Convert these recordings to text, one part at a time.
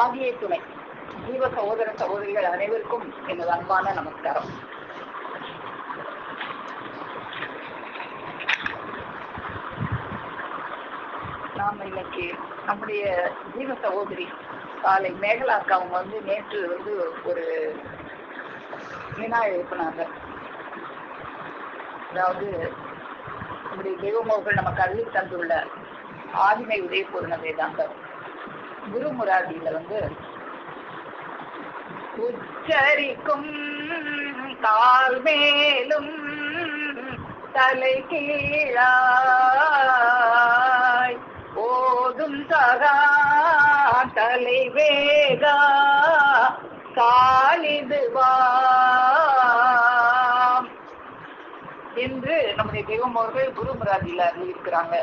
ஆதியை துணை ஜீவ சகோதர சகோதரிகள் அனைவருக்கும் எனது அன்பான நமஸ்காரம். நாம் இன்னைக்கு நம்முடைய ஜீவ சகோதரி காலை மேகலாக்கு அவங்க நேற்று ஒரு வினா எழுப்பினாங்க. அதாவது நம்முடைய தெய்வமோர்கள் நமக்கு அள்ளி தந்துள்ள ஆதிமை உதய பூர்ண வேதாந்தம் குருமுராதியில உச்சரிக்கும் கால் மேலும் தலை கீழாய் ஓதும் சகா தலை வேகா காலிதுவாம் என்று நம்முடைய தெய்வமோர்கள் குருமுராதியில அறிவிக்கிறாங்க.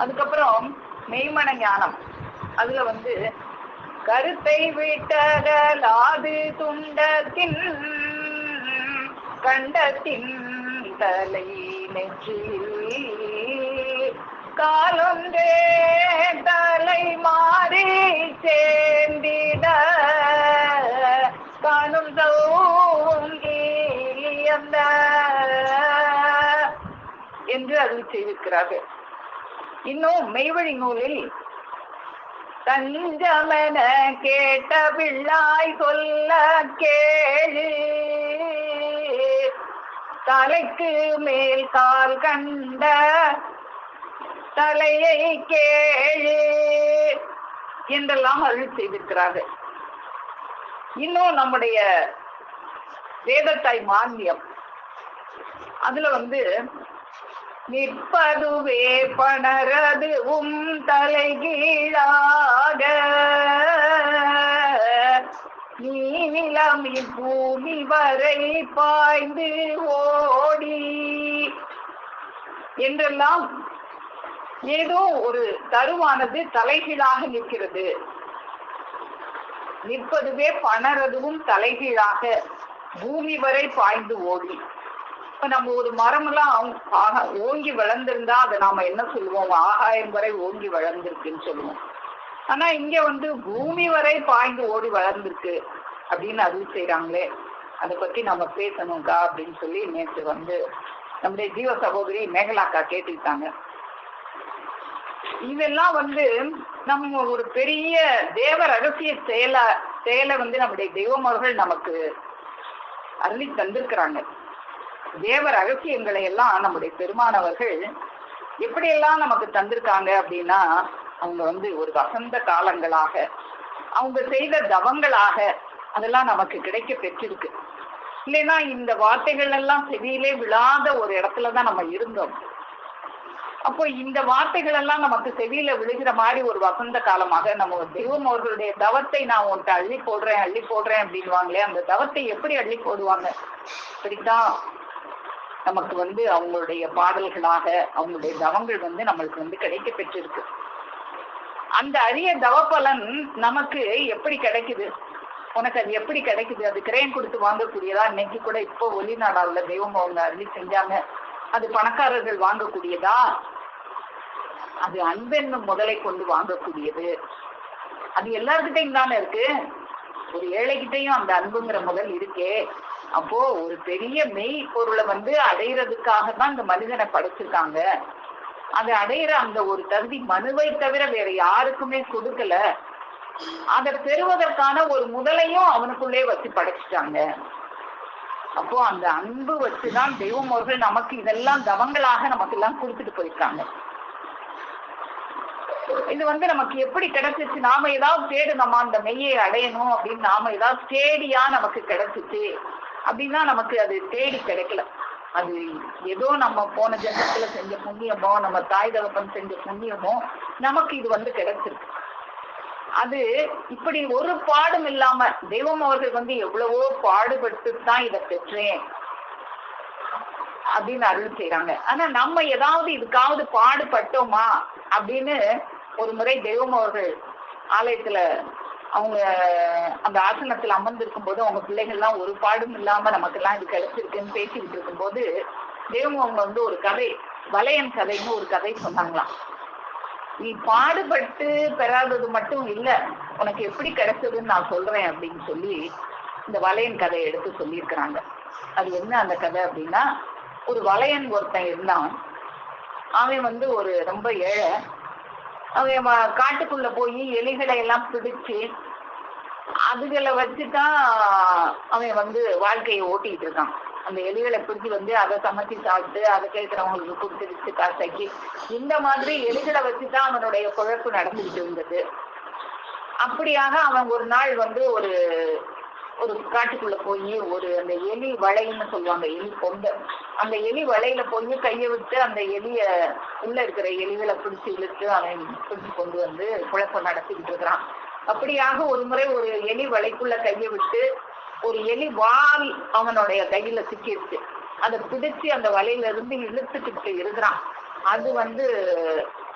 அதுக்கப்புறம் மெய்மன ஞானம் அதுல கருத்தை விட்டகலாது துண்டத்தின் கண்டத்தின் தலை நெற்றில் காலொன்றே தலை மாறி சேர்ந்திட காணும் சௌங்கிலியந்த என்று அருள் செய்திருக்கிறார்கள். இன்னும் மெய்வழி நூலில் தஞ்சமென கேட்ட பிள்ளாய் சொல்ல கேளு தலைக்கு மேல் கால் கண்ட தலையை கேளு என்றெல்லாம் அருள் செய்திருக்கிறார்கள். இன்னும் நம்முடைய வேதத்தாய் மான்யம் அதுல நிற்பதுவே பணரதுவும் தலைகீழாக நீவிலம் பூமி வரை பாய்ந்து ஓடி என்றெல்லாம் ஏதோ ஒரு தருவானது தலைகீழாக நிற்கிறது. நிற்பதுவே பணரதுவும் தலைகீழாக பூமி வரை பாய்ந்து ஓடி. நம்ம ஒரு மரம் எல்லாம் ஓங்கி வளர்ந்திருந்தா அதை நாம என்ன சொல்லுவோம்? ஆகாயம் வரை ஓங்கி வளர்ந்திருக்குன்னு சொல்லுவோம். ஆனா இங்க பூமி வரை பாய்ந்து ஓடி வளர்ந்திருக்கு அப்படின்னு அருள் செய்யறாங்களே, அதை பத்தி நம்ம பேசணும்க்கா அப்படின்னு சொல்லி நேற்று நம்முடைய ஜீவ சகோதரி மேகலாக்கா கேட்டுக்கிட்டாங்க. இதெல்லாம் நம்ம ஒரு பெரிய தேவ ரகசிய செயலை நம்முடைய தெய்வமர்கள் நமக்கு அருளி தந்திருக்கிறாங்க. தேவ ரகசியங்களை எல்லாம் நம்முடைய பெருமானவர்கள் எப்படியெல்லாம் நமக்கு தந்திருக்காங்க அப்படின்னா, அவங்க ஒரு வசந்த காலங்களாக அவங்க செய்த தவங்களாக அதெல்லாம் நமக்கு கிடைக்க பெற்றிருக்கு. இல்லைன்னா இந்த வார்த்தைகள் எல்லாம் செவியிலே விழாத ஒரு இடத்துலதான் நம்ம இருந்தோம். அப்போ இந்த வார்த்தைகள் எல்லாம் நமக்கு செவியில விழுகிற மாதிரி ஒரு வசந்த காலமாக நம்ம தெய்வம் அவர்களுடைய தவத்தை நான் உன்கிட்ட அள்ளி போடுறேன் அப்படின்வாங்களே, அந்த தவத்தை எப்படி அள்ளி போடுவாங்க? இப்படித்தான் நமக்கு அவங்களுடைய பாடல்களாக அவங்களுடைய தவங்கள் நம்மளுக்கு கிடைக்க பெற்றிருக்கு. அந்த அரிய தவ பலன் நமக்கு எப்படி கிடைக்குது? உனக்கு அது எப்படி கிடைக்குது? அது கிரயம் கொடுத்து வாங்கக்கூடியதா? இன்னைக்கு கூட இப்போ ஒளிநாடாவில் தெய்வம் அவங்க அள்ளி செஞ்சாங்க. அது பணக்காரர்கள் வாங்கக்கூடியதா? அது அன்பென்னும் முதலை கொண்டு வாங்கக்கூடியது. அது எல்லார்கிட்டையும் தானே இருக்கு. ஒரு ஏழைகிட்டையும் அந்த அன்புங்கிற முதல் இருக்கே. அப்போ ஒரு பெரிய மெய் பொருளை அடையிறதுக்காக தான் இந்த மனிதனை படைச்சிருக்காங்க. அதை அடையிற அந்த ஒரு தகுதி மனுவை தவிர வேற யாருக்குமே கொடுக்கல. அதை பெறுவதற்கான ஒரு முதலையும் அவனுக்குள்ளே வச்சு படைச்சிட்டாங்க. அப்போ அந்த அன்பு வச்சுதான் தெய்வம் அவர்கள் நமக்கு இதெல்லாம் தவங்களாக நமக்கு எல்லாம் கொடுத்துட்டு போயிருக்காங்க. இது நமக்கு எப்படி கிடைச்சிச்சு? நாம ஏதாவது தேடுனோமா அந்த மெய்யை அடையணும் அப்படின்னு? நாம ஏதாவது தேடியா நமக்கு கிடைச்சிச்சு அப்படின்னா நமக்கு அது தேடி கிடைக்கல. அது ஏதோ நம்ம போன ஜென்மத்துல செஞ்ச புண்ணியமோ, நம்ம தாய் தகப்பன் செஞ்ச புண்ணியமோ நமக்கு இது கிடைச்சிருக்கு. அது இப்படி ஒரு பாடும் இல்லாம தெய்வம் அவர்கள் எவ்வளவோ பாடுபட்டு தான் இதை பெற்றேன் அப்படின்னு அருள் செய்யறாங்க. ஆனா நம்ம ஏதாவது இதுக்காவது பாடுபட்டோமா அப்படின்னு ஒரு முறை தெய்வம் அவர்கள் ஆலயத்துல அவங்க அந்த ஆசனத்துல அமர்ந்திருக்கும் போது அவங்க பிள்ளைகள்லாம் ஒரு பாடும் இல்லாம நமக்கெல்லாம் இது கிடைச்சிருக்குன்னு பேசிக்கிட்டு இருக்கும் போது தெய்வம் அவங்க ஒரு கதை, வலையன் கதைன்னு ஒரு கதை சொன்னாங்களாம். நீ பாடுபட்டு பெறாதது மட்டும் இல்ல, உனக்கு எப்படி கிடைச்சதுன்னு நான் சொல்றேன் அப்படின்னு சொல்லி இந்த வளையன் கதையை எடுத்து சொல்லியிருக்கிறாங்க. அது என்ன அந்த கதை அப்படின்னா, ஒரு வளையன் ஒருத்தன் இருந்தான். அவன் ஒரு ரொம்ப ஏழை. அவன் காட்டுக்குள்ள போய் எலிகளை எல்லாம் பிடிச்சு அதுகளை வச்சுதான் அவன் வாழ்க்கையை ஓட்டிட்டு இருக்கான். அந்த எலிகளை பிடிச்சி அதை சமைச்சு சாப்பிட்டு அதை கேட்கிறவங்களுக்கு கொடுத்து விட்டு காசாக்கி இந்த மாதிரி எலிகளை வச்சுதான் அவனுடைய குழப்பு நடந்துகிட்டு இருந்தது. அப்படியாக அவன் ஒரு நாள் ஒரு ஒரு காட்டுக்குள்ள போய் அந்த எலி வளைன்னு சொல்லுவாங்க, எலி கொண்ட, அந்த எலி வளையில போய் கையை விட்டு அந்த எலிய உள்ள இருக்கிற எலிகளை பிடிச்சு இழுத்து அவன் பிடிச்சு கொண்டு குழப்பம் நடத்திக்கிட்டு இருக்கிறான். அப்படியாக ஒரு முறை ஒரு எலி வலைக்குள்ள கையை விட்டு ஒரு எலி வால் அவனுடைய கையில சிக்கிடுச்சு. அதை பிடிச்சு அந்த வலையில இருந்து இழுத்துக்கிட்டு இருக்கிறான். அது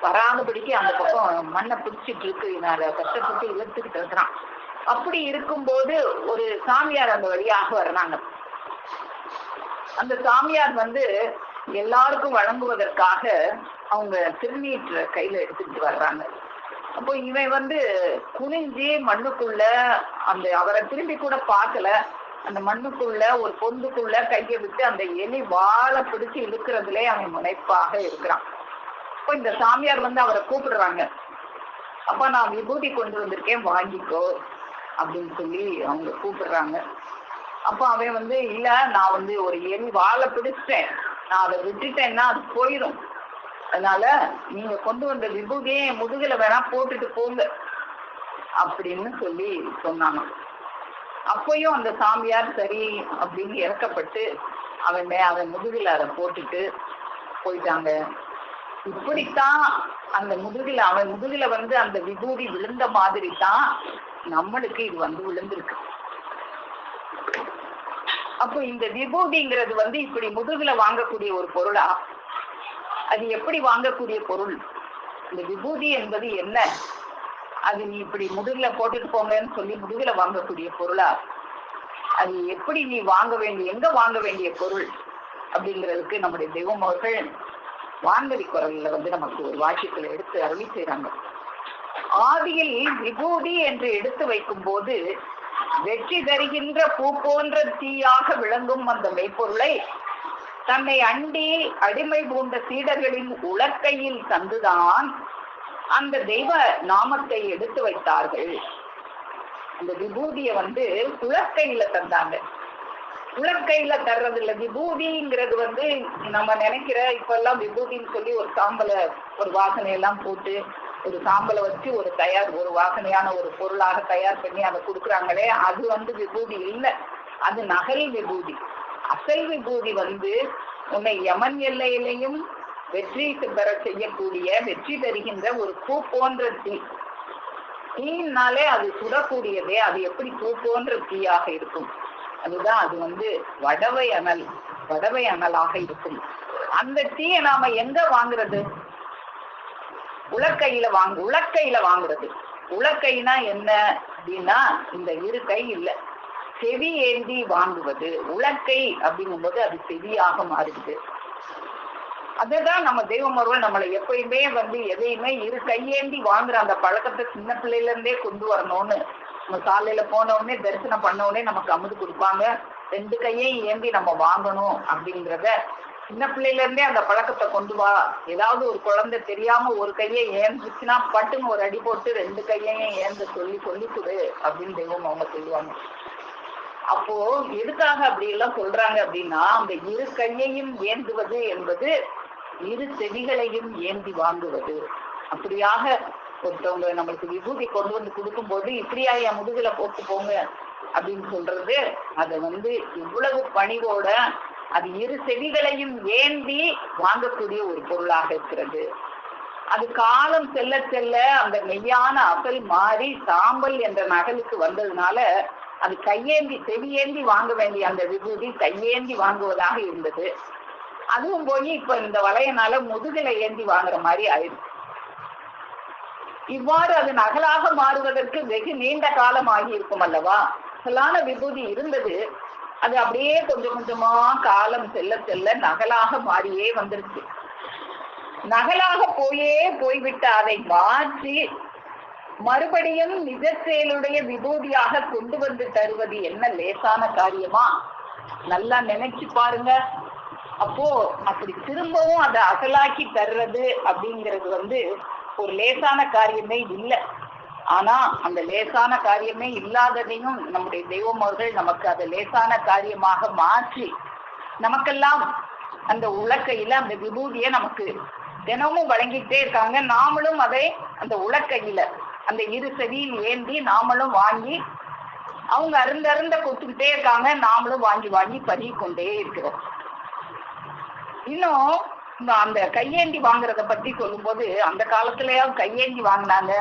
வராதபடிக்கு அந்த பக்கம் மண்ணை பிடிச்சிட்டு இருக்கு. அதை கஷ்டப்பட்டு இழுத்துக்கிட்டு இருக்கிறான். அப்படி இருக்கும்போது ஒரு சாமியார் அந்த வழியாக வர்றாங்க. அந்த சாமியார் எல்லாருக்கும் வழங்குவதற்காக அவங்க திருநீற்ற கையில எடுத்துக்கிட்டு வர்றாங்க. அப்போ இவன் குனிஞ்சு மண்ணுக்குள்ள அவரை திரும்பி கூட பார்க்கல, அந்த மண்ணுக்குள்ள ஒரு பொந்துக்குள்ள கையை விட்டு அந்த எலி வாழை பிடிச்சு இழுக்கிறதுலே அவன் முனைப்பாக இருக்கிறான். இப்போ இந்த சாமியார் அவரை கூப்பிடுறாங்க. அப்ப நான் விபூதி கொண்டு வந்திருக்கேன், வாங்கிக்கோ அப்படின்னு சொல்லி அவங்க கூப்பிடுறாங்க. அப்போ அவன் இல்ல, நான் ஒரு எலி வாழை பிடிச்சிட்டேன், நான் அதை விட்டுட்டேன்னா அது போயிடும், அதனால நீங்க கொண்டு வந்த விபூதியே முதுகுல வேணா போட்டுட்டு போங்க அப்படின்னு சொல்லி சொன்னாங்க. அப்பயும் அந்த சாமியார் சரி அப்படின்னு இறக்கப்பட்டு அவன் முதுகுல அதை போட்டுட்டு போயிட்டாங்க. இப்படித்தான் அந்த முதுகுல அவன் முதுகுல அந்த விபூதி விழுந்த மாதிரி தான் நம்மளுக்கு இது விழுந்திருக்கு. அப்போ இந்த விபூதிங்கிறது இப்படி முதுகுல வாங்கக்கூடிய ஒரு பொருளா? அது எப்படி வாங்கக்கூடிய பொருள்? இந்த விபூதி என்பது என்ன? அது நீ இப்படி முதுகுல போட்டுட்டு போங்கன்னு சொல்லி முதுகுல வாங்கக்கூடிய பொருளா? அது எப்படி நீ வாங்க வேண்டிய, எங்க வாங்க வேண்டிய பொருள் அப்படிங்கிறதுக்கு நம்முடைய தெய்வம் அவர்கள் வான்மதி குரல்ல நமக்கு ஒரு வாக்கியத்துல எடுத்து அருளி செய்றாங்க. ஆதியில் விபூதி என்று எடுத்து வைக்கும் போது வெற்றி தருகின்ற பூ போன்ற தீயாக விளங்கும் அந்த மெய்ப்பொருளை தன்னை அண்டி அடிமை பூண்ட சீடர்களின் உலக்கையில் தந்துதான் அந்த தெய்வ நாமத்தை எடுத்து வைத்தார்கள். அந்த விபூதிய உலக்கையில தந்தாங்க. உலக்கையில தர்றது இல்ல. விபூதிங்கிறது நம்ம நினைக்கிற இப்ப எல்லாம் விபூதின்னு சொல்லி ஒரு சாம்பலை ஒரு வாசனையெல்லாம் போட்டு ஒரு சாம்பலை வச்சு ஒரு வாசனையான ஒரு பொருளாக தயார் பண்ணி அதை கொடுக்குறாங்களே, அது விபூதி இல்லை, அது நகல் விபூதி. அசல் விபூதி உன்னை யமன் எல்லையிலையும் வெற்றி பெற செய்யக்கூடிய, வெற்றி தருகின்ற ஒரு பூ போன்ற தீ. தீனாலே அது சுடக்கூடியதே, அது எப்படி பூ போன்ற தீயாக இருக்கும்? அதுதான் அது வடவை அனல், வடவை அனலாக இருக்கும். அந்த தீயை நாம எங்க வாங்குறது? உலக்கையில வாங்குறது. உலக்கைனா என்ன அப்படின்னா இந்த இரு கை இல்லை, செவி ஏந்தி வாங்குவது. உலக்கை அப்படிங்கும் போது அது செவியாக மாறுது. அதுதான் நம்ம தெய்வமர்கள் நம்மளை எப்பயுமே எதையுமே இரு கையேந்தி வாங்குற அந்த பழக்கத்தை சின்ன பிள்ளையில இருந்தே கொண்டு வரணும்னு. நம்ம காலையில போன உடனே தரிசனம் பண்ண உடனே நமக்கு அமுது கொடுப்பாங்க, 2 கையையும் ஏந்தி நம்ம வாங்கணும் அப்படிங்கிறத சின்ன பிள்ளையில இருந்தே அந்த பழக்கத்தை கொண்டு வா. ஏதாவது ஒரு குழந்தை தெரியாம ஒரு கையை ஏந்துச்சுன்னா பட்டுன்னு ஒரு அடி போட்டு 2 கையையும் ஏந்த சொல்லி கொடு அப்படின்னு தெய்வம் அவங்க சொல்லுவாங்க. அப்போ எதுக்காக அப்படி எல்லாம் சொல்றாங்க அப்படின்னா, அந்த இரு கையையும் ஏந்துவது என்பது இரு செவிகளையும் ஏந்தி வாங்குவது. அப்படியாக ஒருத்தவங்க நம்மளுக்கு விபூதி கொண்டு கொடுக்கும் போது இப்படியா என் முதுகுல போட்டு போங்க அப்படின்னு சொல்றது, அதை இவ்வளவு பணிவோட அது இரு செவிகளையும் ஏந்தி வாங்கக்கூடிய ஒரு பொருளாக இருக்கிறது. அது காலம் செல்ல செல்ல அந்த மெய்யான அசல் மாறி சாம்பல் என்ற நகலுக்கு வந்ததுனால அது கையேந்தி செவியேந்தி வாங்க வேண்டிய அந்த விபூதி கையேந்தி வாங்குவதாக இருந்தது. அதுவும் போய் இப்ப இந்த வளையனால முதுகலை ஏந்தி வாங்குற மாதிரி ஆயிடுச்சு. இவ்வாறு அது நகலாக மாறுவதற்கு வெகு நீண்ட காலம் ஆகி இருக்கும் அல்லவா? அசலான விபூதி இருந்தது, அது அப்படியே கொஞ்சம் கொஞ்சமா காலம் செல்ல செல்ல நகலாக மாறியே வந்துருச்சு. நகலாக போய்விட்ட அதை மாற்றி மறுபடியும் நிஜ செயலுடைய விபூதியாக கொண்டு வந்து தருவது என்ன லேசான காரியமா? நல்லா நினைச்சு பாருங்க. அப்போ அப்படி திரும்பவும் அதை அசலாக்கி தர்றது அப்படிங்கிறது ஒரு லேசான காரியமே இல்லை. ஆனா அந்த லேசான காரியமே இல்லாததையும் நம்முடைய தெய்வம் அவர்கள் நமக்கு அதை லேசான காரியமாக மாற்றி நமக்கெல்லாம் அந்த உலக்கையில அந்த விபூதியை நமக்கு தினமும் வழங்கிட்டே இருக்காங்க. நாமளும் அதை அந்த உலக்கையில அந்த இரு செவியில் ஏந்தி நாமளும் வாங்கி, அவங்க அருந்த கொடுத்துக்கிட்டே இருக்காங்க, நாமளும் வாங்கி வாங்கி பருகி கொண்டே இருக்கிறோம். இன்னும் அந்த கையேந்தி வாங்குறத பத்தி சொல்லும் போது, அந்த காலத்துலயாவது கையேந்தி வாங்கினாங்க,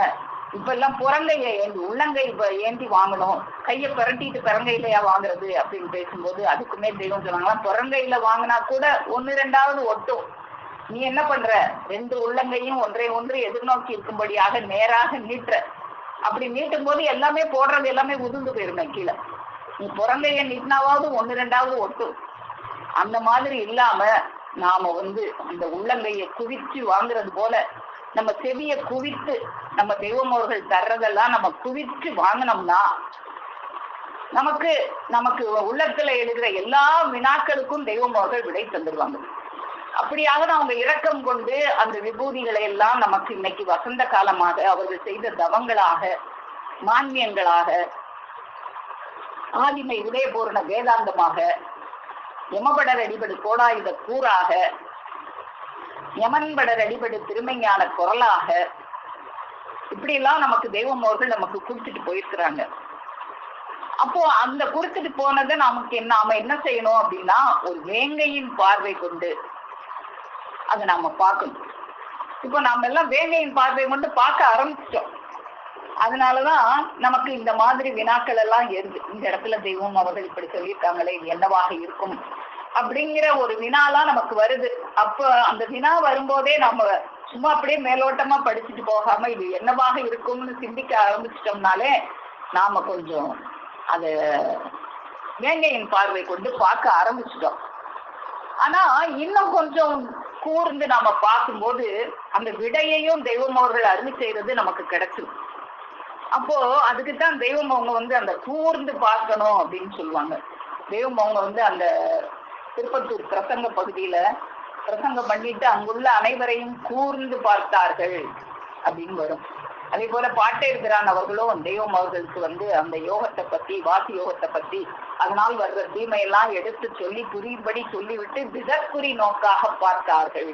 இப்ப எல்லாம் புறங்கைய ஏந்தி உள்ளங்கை ஏந்தி வாங்கணும், கையை பரட்டிட்டு பிறங்கையிலையா வாங்குறது அப்படின்னு பேசும்போது அதுக்குமே தெய்வம் சொன்னாங்களாம், புறங்கையில வாங்கினா கூட 1-2 ஒட்டும், நீ என்ன பண்ற, 2 உள்ளங்கையும் ஒன்றை எதிர்நோக்கி இருக்கும்படியாக நேராக நீட்டுற, அப்படி நீட்டும் போது எல்லாமே போடுறது எல்லாமே உதிர்ந்து போயிருங்க கீழே. நீ புறங்கைய நீட்டினாவது 1-2 ஒட்டும். அந்த மாதிரி இல்லாம நாம அந்த உள்ளங்கையை குவிச்சு வாங்குறது போல நம்ம செவியை குவித்து நம்ம தெய்வம் அவர்கள் தர்றதெல்லாம் நம்ம குவிச்சு வாங்கினோம்னா நமக்கு உள்ளத்துல எழுதுகிற எல்லா வினாக்களுக்கும் தெய்வம் அவர்கள் விடை தந்துடுவாங்க. அப்படியாக அவங்க இரக்கம் கொண்டு அந்த விபூதிகளை எல்லாம் நமக்கு இன்னைக்கு வசந்த காலமாக அவர்கள் செய்த தவங்களாக, மான்மியங்களாக, ஆதிமை உதயபூர்ண வேதாந்தமாக, யமபடர் அடிபடு கோடாயுத கூறாக, யமன்படர் அடிபடு திருமைஞான குரலாக, இப்படி எல்லாம் நமக்கு தெய்வம் அவர்கள் நமக்கு கொடுத்துட்டு போயிருக்கிறாங்க. அப்போ அந்த கொடுத்துட்டு போனதை நாம என்ன செய்யணும் அப்படின்னா, ஒரு வேங்கையின் பார்வை கொண்டு அதை நாம பார்க்கணும். இப்போ நாம எல்லாம் வேங்கையின் பார்வை கொண்டு பார்க்க ஆரம்பிச்சிட்டோம். அதனாலதான் நமக்கு இந்த மாதிரி வினாக்கள் எல்லாம் இந்த இடத்துல தெய்வம் அவர்கள் இப்படி சொல்லியிருக்காங்களே, இது என்னவாக இருக்கும் அப்படிங்கிற ஒரு வினாலாம் நமக்கு வருது. அப்ப அந்த வினா வரும்போதே நம்ம சும்மா அப்படியே மேலோட்டமா படிச்சுட்டு போகாம இது என்னவாக இருக்கும்னு சிந்திக்க ஆரம்பிச்சிட்டோம்னாலே நாம கொஞ்சம் அத வேங்கையின் பார்வை கொண்டு பார்க்க ஆரம்பிச்சிட்டோம். ஆனா இன்னும் கொஞ்சம் கூர்ந்து நாம பார்க்கும்போது அந்த விடையையும் தெய்வம் அவர்கள் அருளி செய்யறது நமக்கு கிடைச்சிடும். அப்போ அதுக்குத்தான் தெய்வம் அவங்க அந்த கூர்ந்து பார்க்கணும் அப்படின்னு சொல்லுவாங்க. தெய்வம் அவங்க அந்த திருப்பத்தூர் பிரசங்க பகுதியில பிரசங்கம் பண்ணிட்டு அங்குள்ள அனைவரையும் கூர்ந்து பார்த்தார்கள் அப்படின்னு வரும். அதே போல பாட்டேற்கிறான் அவர்களும் தெய்வம் அவர்களுக்கு அந்த யோகத்தை பத்தி, வாசி யோகத்தை பத்தி, அதனால் வர்ற தீமையெல்லாம் எடுத்து சொல்லி புரியும்படி சொல்லிவிட்டு திடக்குறி நோக்காக பார்த்தார்கள்.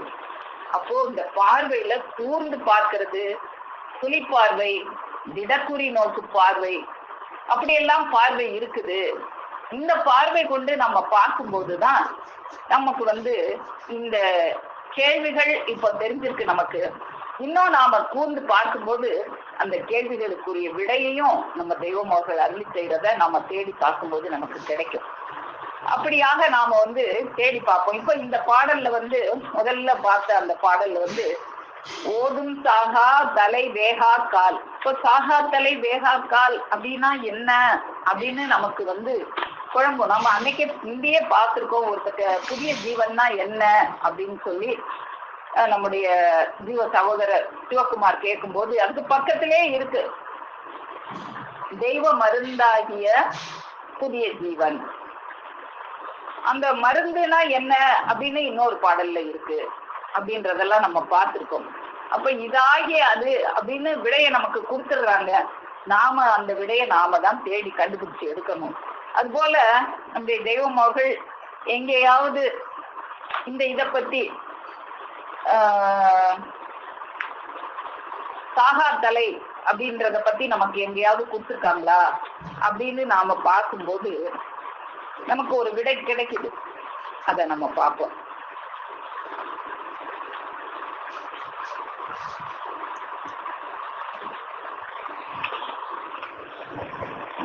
அப்போ இந்த பார்வையில கூர்ந்து பார்க்கிறது, புலிப்பார்வை, திடக்குறி நோக்கு பார்வை, அப்படியெல்லாம் பார்வை இருக்குது. இந்த பார்வை கொண்டு நம்ம பார்க்கும்போதுதான் நமக்கு இந்த கேள்விகள் இப்போ தெரிஞ்சிருக்கு. நமக்கு இன்னும் நாம கூர்ந்து பார்க்கும்போது அந்த கேள்விகளுக்குரிய விடையையும் நம்ம தெய்வம் அவர்கள் அருளி செய்யறத நாம தேடி பார்க்கும்போது நமக்கு கிடைக்கும். அப்படியாக நாம தேடி பார்ப்போம். இப்ப இந்த பாடல்ல முதல்ல பார்த்த அந்த பாடல்ல ஓதும் சாகா தலை வேகா கால். இப்போ சாகா தலை வேகா கால் அப்படின்னா என்ன அப்படின்னு நமக்கு குழம்பும். நம்ம அன்னைக்கே இந்தியே பார்த்திருக்கோம், ஒருத்தக்க புதிய ஜீவன்னா என்ன அப்படின்னு சொல்லி நம்முடைய ஜீவ சகோதரர் சிவகுமார் கேட்கும்போது அதுக்கு பக்கத்திலே இருக்கு தெய்வ மருந்தாகிய புதிய ஜீவன். அந்த மருந்துனா என்ன அப்படின்னு இன்னொரு பாடல்ல இருக்கு அப்படின்றதெல்லாம் நம்ம பார்த்திருக்கோம். அப்ப இதாகிய அது அப்படின்னு விடையை நமக்கு கொடுத்துடுறாங்க. நாம அந்த விடையை நாம தான் தேடி கண்டுபிடிச்சு எடுக்கணும். அது போல நம்முடைய தெய்வம் அவர்கள் எங்கேயாவது இந்த இதை பத்தி சாகா தலை அப்படின்றத பத்தி நமக்கு எங்கேயாவது கொடுத்துருக்காங்களா அப்படின்னு நாம பார்க்கும்போது நமக்கு ஒரு விடை கிடைக்குது. அதை நம்ம பார்ப்போம்.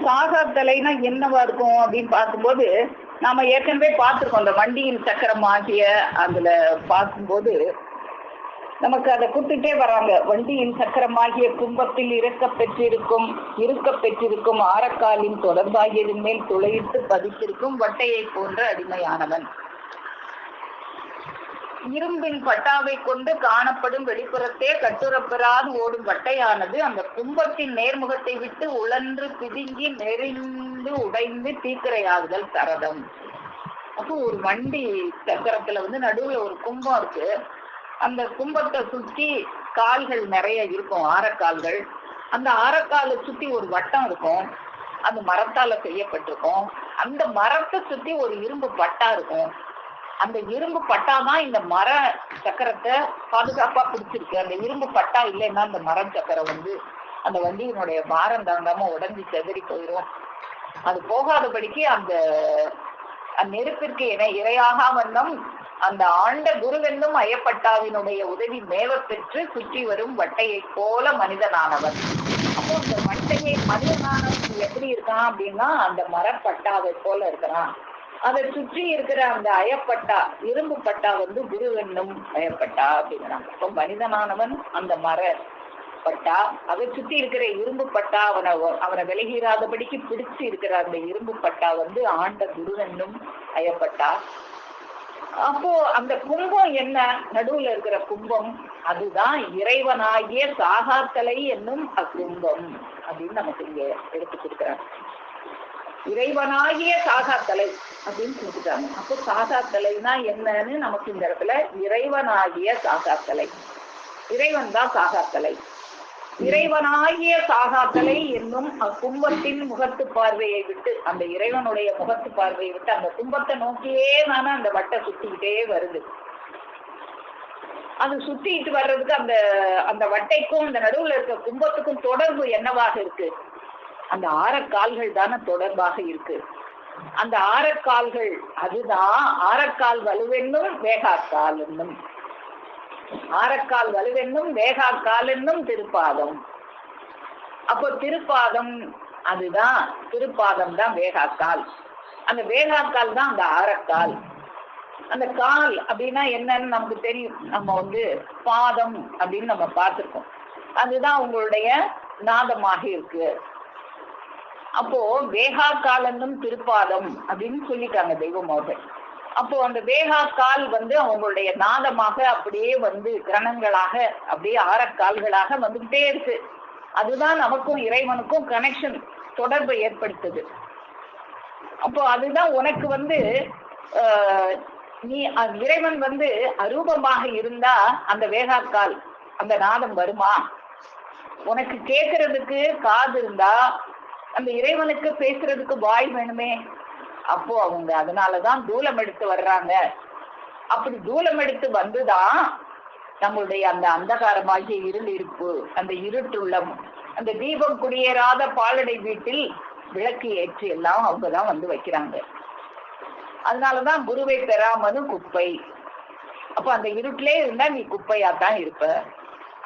சாகா தலைனா என்னவா இருக்கும் அப்படின்னு பார்க்கும்போது நாம ஏற்கனவே பார்த்துருக்கோம். அந்த வண்டியின் சக்கரம் ஆகிய அதுல பார்க்கும்போது நமக்கு அதை கொடுத்துட்டே வர்றாங்க. வண்டியின் சக்கரமாகிய கும்பத்தில் இருக்க பெற்றிருக்கும் ஆரக்காலின் தொடர்பாகியதன் மேல் துளையிட்டு பதித்திருக்கும் வட்டையை போன்ற அடிமையானவன். இரும்பின் பட்டாவை கொண்டு காணப்படும் வெளிப்புறத்தே கட்டுரப்பெறாது ஓடும் வட்டையானது அந்த கும்பத்தின் நேர்முகத்தை விட்டு உழன்று பிதுங்கி நெறிந்து உடைந்து தீக்கிரையாகுதல் சரதம். அப்போ ஒரு வண்டி சக்கரத்துல நடுவுல ஒரு கும்பம் இருக்கு. அந்த கும்பத்தை சுத்தி கால்கள் நிறைய இருக்கும், ஆரக்கால்கள். அந்த ஆரக்காலை சுத்தி ஒரு வட்டம் இருக்கும், அது மரத்தால செய்யப்பட்டிருக்கும். அந்த மரத்தை சுத்தி ஒரு இரும்பு பட்டா இருக்கும். அந்த இரும்பு பட்டாதான் இந்த மர சக்கரத்தை பாதுகாப்பா பிடிச்சிருக்கு. அந்த இரும்பு பட்டா இல்லைன்னா அந்த மரம் சக்கரம் அந்த வண்டியினுடைய பாரம் தாங்காம உடஞ்சி செதறி போயிடும். அது போகாதபடிக்கு அந்த நெருப்பிற்கு இரையாக வண்ணம் அந்த ஆண்ட குருவென்னும் அயப்பட்டாவினுடைய உதவி மேவ பெற்று சுற்றி வரும் வட்டையை போல மனிதனானவன். அப்போ அந்த வட்டையை மனிதனானவன் எப்படி இருக்கான் அப்படின்னா அந்த மரப்பட்டாவை போல இருக்கிறான். அதை சுற்றி இருக்கிற அந்த அயப்பட்டா இரும்பு பட்டா குருவென்னும் அயப்பட்டா அப்படிங்கிறான். அப்போ மனிதனானவன் அந்த மர பட்டா, அதை சுத்தி இருக்கிற இரும்பு பட்டா அவனை விலகிறாதபடிக்கு பிடிச்சு இருக்கிற அந்த இரும்பு பட்டா ஆண்ட குருவென்னும் அயப்பட்டா. அப்போ அந்த கும்பம் என்ன, நடுவுல இருக்கிற கும்பம் அதுதான் இறைவனாகிய சாகாத்தலை என்னும் அக்கும்பம் அப்படின்னு நமக்கு இங்க எடுத்து கொடுக்குறாங்க. இறைவனாகிய சாகாத்தலை அப்படின்னு சொல்லிட்டாங்க. அப்போ சாகாத்தலைனா என்னன்னு நமக்கு இந்த இடத்துல இறைவனாகிய சாகாத்தலை, இறைவன் தான் சாகாத்தலை. இறைவனாகிய சாகாத்தலை என்னும் அக்கும்பத்தின் முகத்து பார்வையை விட்டு, அந்த இறைவனுடைய முகத்து பார்வையை விட்டு அந்த கும்பத்தை நோக்கியே தானே அந்த வட்டை சுத்திக்கிட்டே வருது. அது சுத்திட்டு வர்றதுக்கு அந்த வட்டைக்கும் அந்த நடுவுல இருக்க கும்பத்துக்கும் தொடர்பு என்னவாக இருக்கு? அந்த ஆரக்கால்கள் தானே தொடர்பாக இருக்கு. அந்த ஆரக்கால்கள் அதுதான் ஆரக்கால் வலுவென்னும் வேகாக்கால் என்னும், ஆரக்கால் வலுவென்னும் வேகாக்கால் என்னும் திருப்பாதம். அப்போ திருப்பாதம் அதுதான், திருப்பாதம் தான் வேகாக்கால். அந்த வேகாக்கால் தான் அந்த ஆரக்கால். அந்த கால் அப்படின்னா என்னன்னு நமக்கு தெரியும். நம்ம பாதம் அப்படின்னு நம்ம பார்த்திருக்கோம். அதுதான் உங்களுடைய நாதமாக இருக்கு. அப்போ வேகாக்கால் என்னும் திருப்பாதம் அப்படின்னு சொல்லிட்டாங்க தெய்வம் அவர்கள். அப்போ அந்த வேகாக்கால் அவங்களுடைய நாதமாக அப்படியே கிரணங்களாக அப்படியே ஆரக்கால்களாக வந்துகிட்டே இருக்கு. அதுதான் நமக்கும் இறைவனுக்கும் கனெக்ஷன், தொடர்பை ஏற்படுத்துது. அப்போ அதுதான் உனக்கு நீ இறைவன் அரூபமாக இருந்தா அந்த வேகாக்கால் அந்த நாதம் வருமா? உனக்கு கேட்கறதுக்கு காது இருந்தா அந்த இறைவனுக்கு பேசுறதுக்கு வாய் வேணுமே. அப்போ அவங்க அதனாலதான் தூலம் எடுத்து வர்றாங்க. அப்படி தூலம் எடுத்து வந்துதான் நம்மளுடைய அந்த அந்தகாரமாகிய இருள் இருப்பு, அந்த இருட்டுள்ளம், அந்த தீபம் குடியேறாத பாலடை வீட்டில் விளக்கு ஏற்றி எல்லாம் அவங்கதான் வைக்கிறாங்க. அதனாலதான் குருவை பெறாமனு குப்பை. அப்போ அந்த இருட்டிலே இருந்தா நீ குப்பையாத்தான் இருப்ப.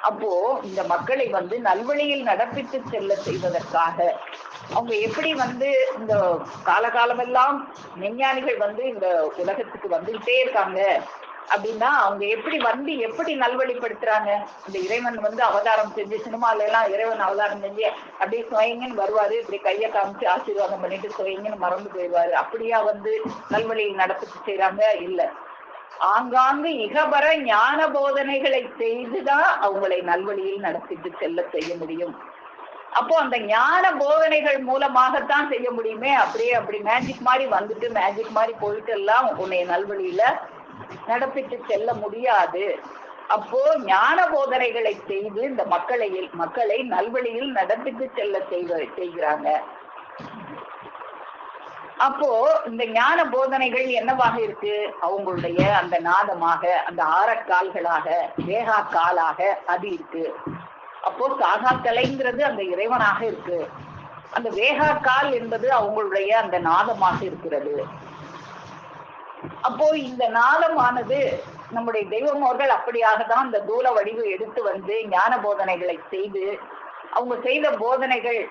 அப்போ இந்த மக்களை நல்வழியில் நடப்பித்து செல்ல செய்வதற்காக அவங்க எப்படி இந்த காலகாலமெல்லாம் விஞ்ஞானிகள் இந்த உலகத்துக்கு வந்துகிட்டே இருக்காங்க அப்படின்னா அவங்க எப்படி நல்வழிப்படுத்துறாங்க? இந்த இறைவன் அவதாரம் செஞ்சு, சினிமால எல்லாம் இறைவன் அவதாரம் செஞ்சு அப்படியே சுயங்கன்னு வருவாரு, இப்படி கையை காமிச்சு ஆசீர்வாதம் பண்ணிட்டு சுயங்கன்னு மறந்து போயிடுவாரு. அப்படியா நல்வழியில் நடப்பித்து செய்யறாங்க? இல்ல, ஆங்காங்கு இகபர ஞான போதனைகளை செய்துதான் அவங்களை நல்வழியில் நடத்திட்டு செல்ல செய்ய முடியும். அப்போ அந்த ஞான போதனைகள் மூலமாகத்தான் செய்ய முடியுமே. அப்படி மேஜிக் மாதிரி மேஜிக் மாதிரி போயிட்டு எல்லாம் உன்னை நல்வழியில நடத்திட்டு செல்ல முடியாது. அப்போ ஞான போதனைகளை செய்து இந்த மக்களை நல்வழியில் நடத்திட்டு செல்ல செய்கிறாங்க. அப்போ இந்த ஞான போதனைகள் என்னவாக இருக்கு? அவங்களுடைய அந்த நாதமாக, அந்த ஆரக்கால்களாக, வேகாக்காலாக அது இருக்கு. அப்போ சாகாத்தலைங்கிறது அந்த இறைவனாக இருக்கு. அந்த வேகாக்கால் என்பது அவங்களுடைய அந்த நாதமாக இருக்கிறது. அப்போ இந்த நாதமானது நம்முடைய தெய்வம் அவர்கள் அப்படியாகத்தான் அந்த தூல வடிவு எடுத்து ஞான போதனைகளை செய்து, அவங்க செய்த போதனைகள்,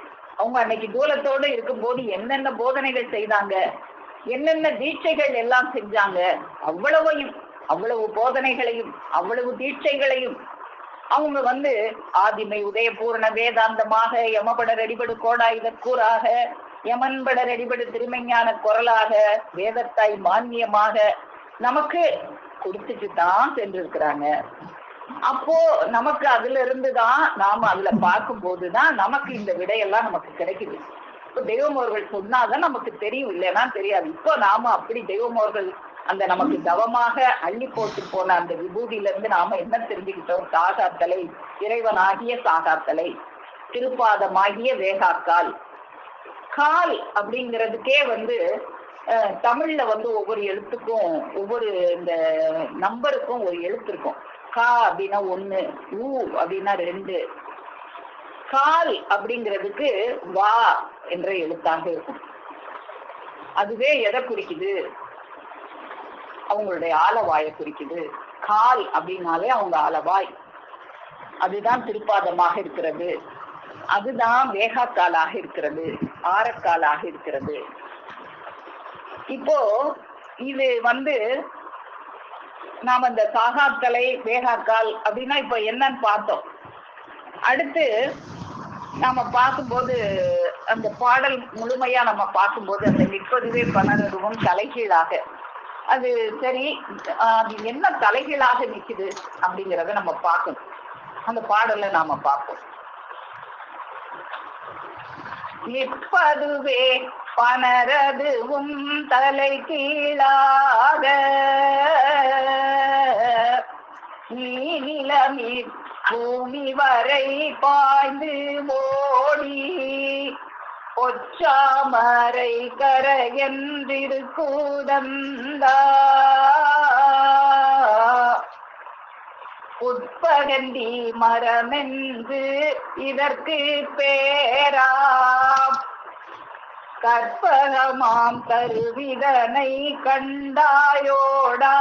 அவங்க அன்னைக்கு தூலத்தோடு இருக்கும்போது என்னென்ன போதனைகள் செய்தாங்க, என்னென்ன தீட்சைகள் எல்லாம் செஞ்சாங்க, அவ்வளவு போதனைகளையும் அவ்வளவு தீட்சைகளையும் அவங்க ஆதிமை உதயபூர்ண வேதாந்தமாக, யமபடர் அடிபடு கோடாயுதக்கூறாக, யமன்படர் அடிபடு திருமைஞான குரலாக, வேதத்தாய் மான்மியமாக நமக்கு கொடுத்துட்டு தான் சென்றிருக்கிறாங்க. அப்போ நமக்கு அதுல இருந்துதான் நாம அதுல பார்க்கும் போதுதான் நமக்கு இந்த விடையெல்லாம் நமக்கு கிடைக்குது. இப்ப தெய்வம் அவர்கள் சொன்னாதான் நமக்கு தெரியும், இல்லைன்னா தெரியாது. இப்போ நாம அப்படி தெய்வம் அவர்கள் அந்த நமக்கு தவமாக அள்ளி போட்டு போன அந்த விபூதியில இருந்து நாம என்ன தெரிஞ்சுக்கிட்டோம்? சாகாத்தலை, இறைவனாகிய சாகாத்தலை, திருப்பாதமாகிய வேகாக்கால். கால் அப்படிங்கிறதுக்கே தமிழ்ல ஒவ்வொரு எழுத்துக்கும் ஒவ்வொரு இந்த நம்பருக்கும் ஒரு எழுத்து இருக்கும். கா அப்படின்னா 1, ஊ அப்படின்னா 2. கால் அப்படிங்கிறதுக்கு வா என்ற எழுத்தாக இருக்கும். அதுவே எதை குறிக்குது? அவங்களுடைய ஆலவாயை குறிக்குது. கால் அப்படின்னாலே அவங்க ஆலவாய், அதுதான் திருப்பாதமாக இருக்கிறது, அதுதான் வேகாக்காலாக இருக்கிறது, ஆரக்காலாக இருக்கிறது. இப்போ இது நாம இந்த சாகாத்தலை வேகாக்கால் அப்படின்னா இப்ப என்னன்னு பார்த்தோம். அடுத்து நாம பார்க்கும்போது அந்த பாடல் முழுமையா நம்ம பார்க்கும்போது அந்த நிற்பதுவே பணரும் தலைகீழாக, அது சரி, அது என்ன தலைகீழாக நிக்குது அப்படிங்கிறத நம்ம பார்க்கணும். அந்த பாடலை நாம பார்ப்போம். நிற்பதுவே பணரதுவும் தலை கீழாக, நீலமி பூமி வரை பாய்ந்து ஓடி, பொச்சாமரை கரையென்றிருக்கூடந்தா, உட்பகந்தி மரமென்று இதற்கு பேராம், கற்பகமாம் கருவிதனை கண்டாயோடா,